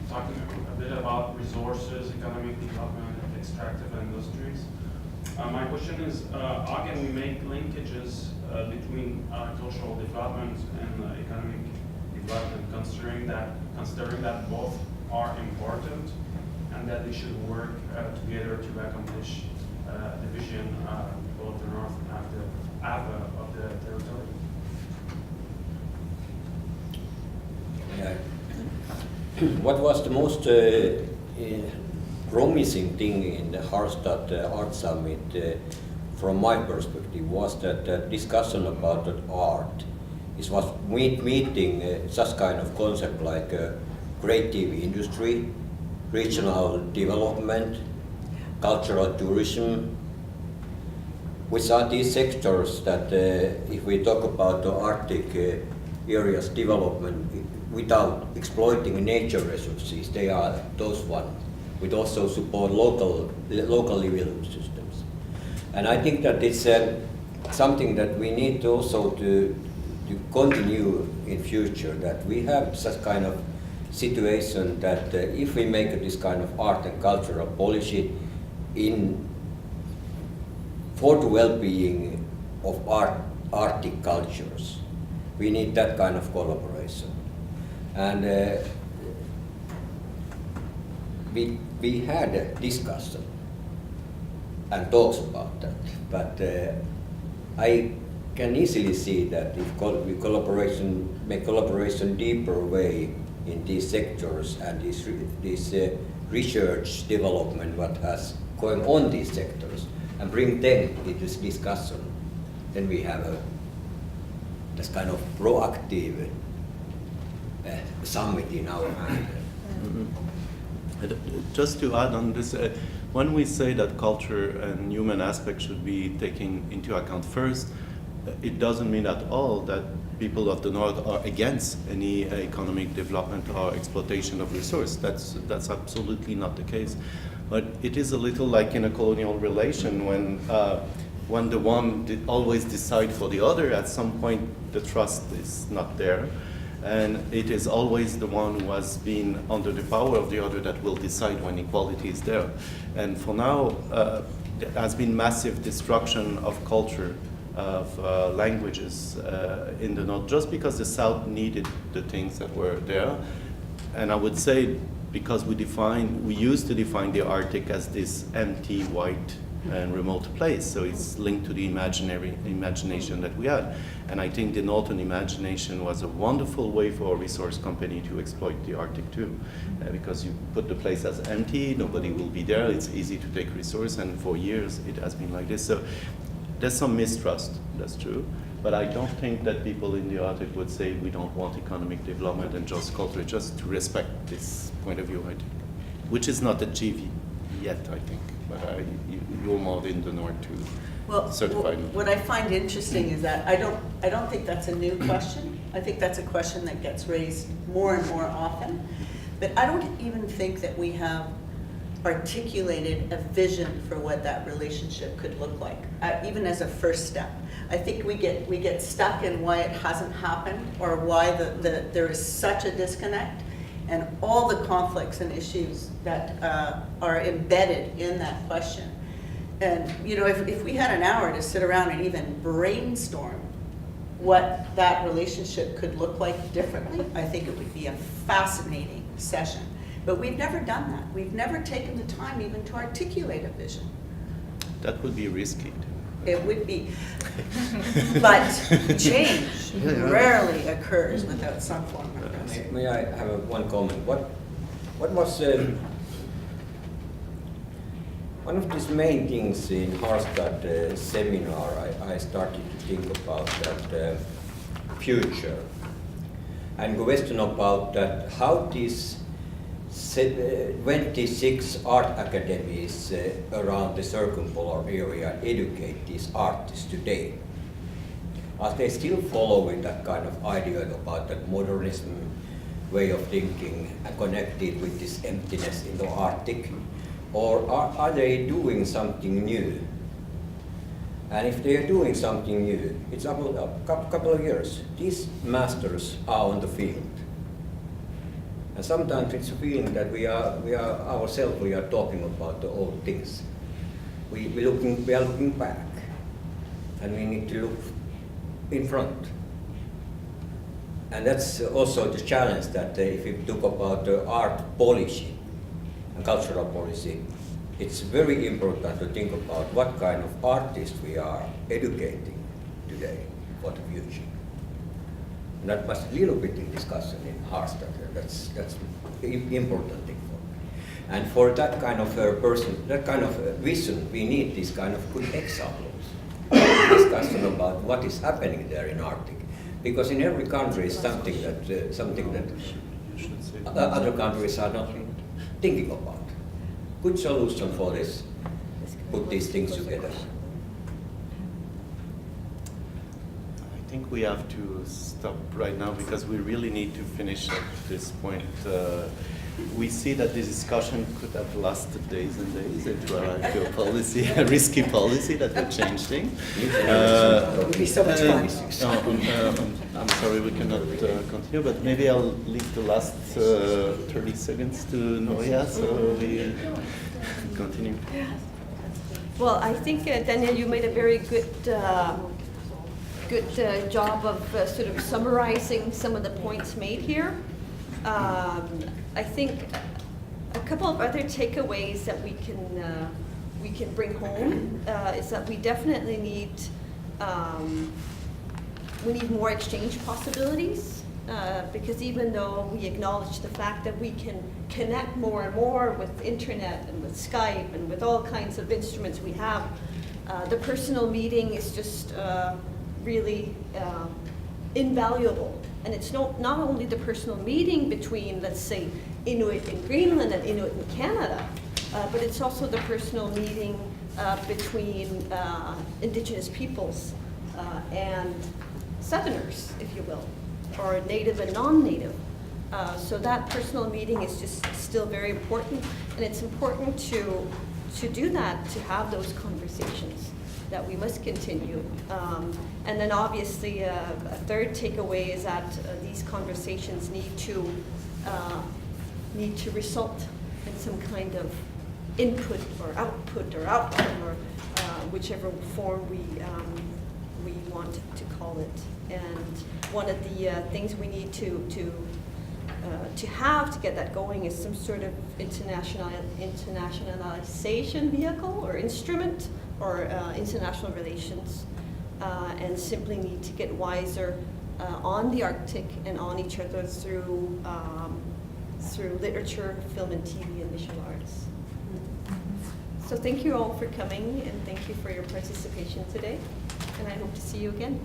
talking a bit about resources, economic development, extractive industries. My question is, how can we make linkages between cultural development and economic development, considering that both are important and that they should work together to accomplish the vision both the north and of the territory? Yeah. What was the most promising thing in the Hallstatt Art Summit, from my perspective, was that discussion about that art. It was meeting such kind of concept like creative industry, regional development, cultural tourism, which are these sectors that if we talk about the Arctic areas development without exploiting nature resources, they are those ones. We also support local livelihood systems. And I think that it's something that we need also to continue in future, that we have such kind of situation that if we make this kind of art and cultural policy for the well-being of Arctic cultures, we need that kind of collaboration. And we had a discussion and talks about that, but I can easily see that if we make collaboration deeper way in these sectors and this research development what has going on these sectors and bring them into this discussion, then we have this kind of proactive summit in our hand. Just to add on this, when we say that culture and human aspects should be taken into account first, it doesn't mean at all that people of the North are against any economic development or exploitation of resource. That's absolutely not the case. But it is a little like in a colonial relation when the one always decide for the other, at some point the trust is not there. And it is always the one who has been under the power of the other that will decide when equality is there. And for now, there has been massive destruction of culture, of languages in the North, just because the South needed the things that were there. And I would say, because we used to define the Arctic as this empty, white, and remote place, so it's linked to the imagination that we had. And I think the Northern imagination was a wonderful way for a resource company to exploit the Arctic too, because you put the place as empty, nobody will be there, it's easy to take resource, and for years it has been like this. So there's some mistrust, that's true, but I don't think that people in the Arctic would say we don't want economic development and just culture, just to respect this point of view, I think, which is not achieved yet, I think. But you're more in the North to certify them. What I find interesting is that I don't think that's a new question. I think that's a question that gets raised more and more often. But I don't even think that we have articulated a vision for what that relationship could look like, even as a first step. I think we get stuck in why it hasn't happened or why there is such a disconnect, and all the conflicts and issues that are embedded in that question. And if we had an hour to sit around and even brainstorm what that relationship could look like differently, I think it would be a fascinating session. But we've never done that. We've never taken the time even to articulate a vision. That would be risky. It would be. But change rarely occurs without some form of risk. May I have one comment? What was one of these main things in Hallstatt seminar I started to think about that future and question about that how these 26 art academies around the circumpolar area educate these artists today. Are they still following that kind of idea about that modernism way of thinking and connected with this emptiness in the Arctic? Or are they doing something new? And if they are doing something new, it's about a couple of years. These masters are on the field. And sometimes it's a feeling that we are ourselves, we are talking about the old things. We are looking back, and we need to look in front. And that's also the challenge that if you talk about the art policy and cultural policy, it's very important to think about what kind of artists we are educating today for the future. And that must be a little bit in discussion in Harstad. That's the important thing for me. And for that kind of person, that kind of vision, we need this kind of good examples. Discussion about what is happening there in Arctic. Because in every country is something that other countries are not thinking about. Good solution for this, put these things together. I think we have to stop right now because we really need to finish at this point. We see that this discussion could have lasted days and days. It was a policy, a risky policy that would change things. It would be so much fun. I'm sorry we cannot continue, but maybe I'll leave the last 30 seconds to Nauja, so we continue. Well, I think, Daniel, you made a very good job of sort of summarizing some of the points made here. I think a couple of other takeaways that we can bring home is that we definitely need more exchange possibilities because even though we acknowledge the fact that we can connect more and more with internet and with Skype and with all kinds of instruments we have, the personal meeting is just really invaluable. And it's not only the personal meeting between, let's say, Inuit in Greenland and Inuit in Canada, but it's also the personal meeting between Indigenous peoples and Southerners, if you will, or Native and non-Native. So that personal meeting is just still very important, and it's important to do that, to have those conversations that we must continue. And then obviously a third takeaway is that these conversations need to result in some kind of input or outcome or whichever form we want to call it. And one of the things we need to have to get that going is some sort of internationalization vehicle or instrument or international relations, and simply need to get wiser on the Arctic and on each other through literature, film and TV, and visual arts. So thank you all for coming, and thank you for your participation today, and I hope to see you again.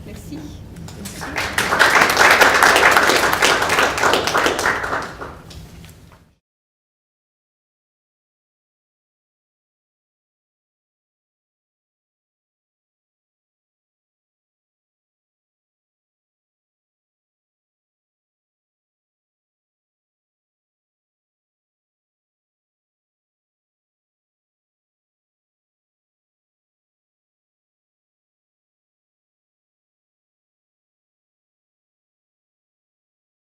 Merci.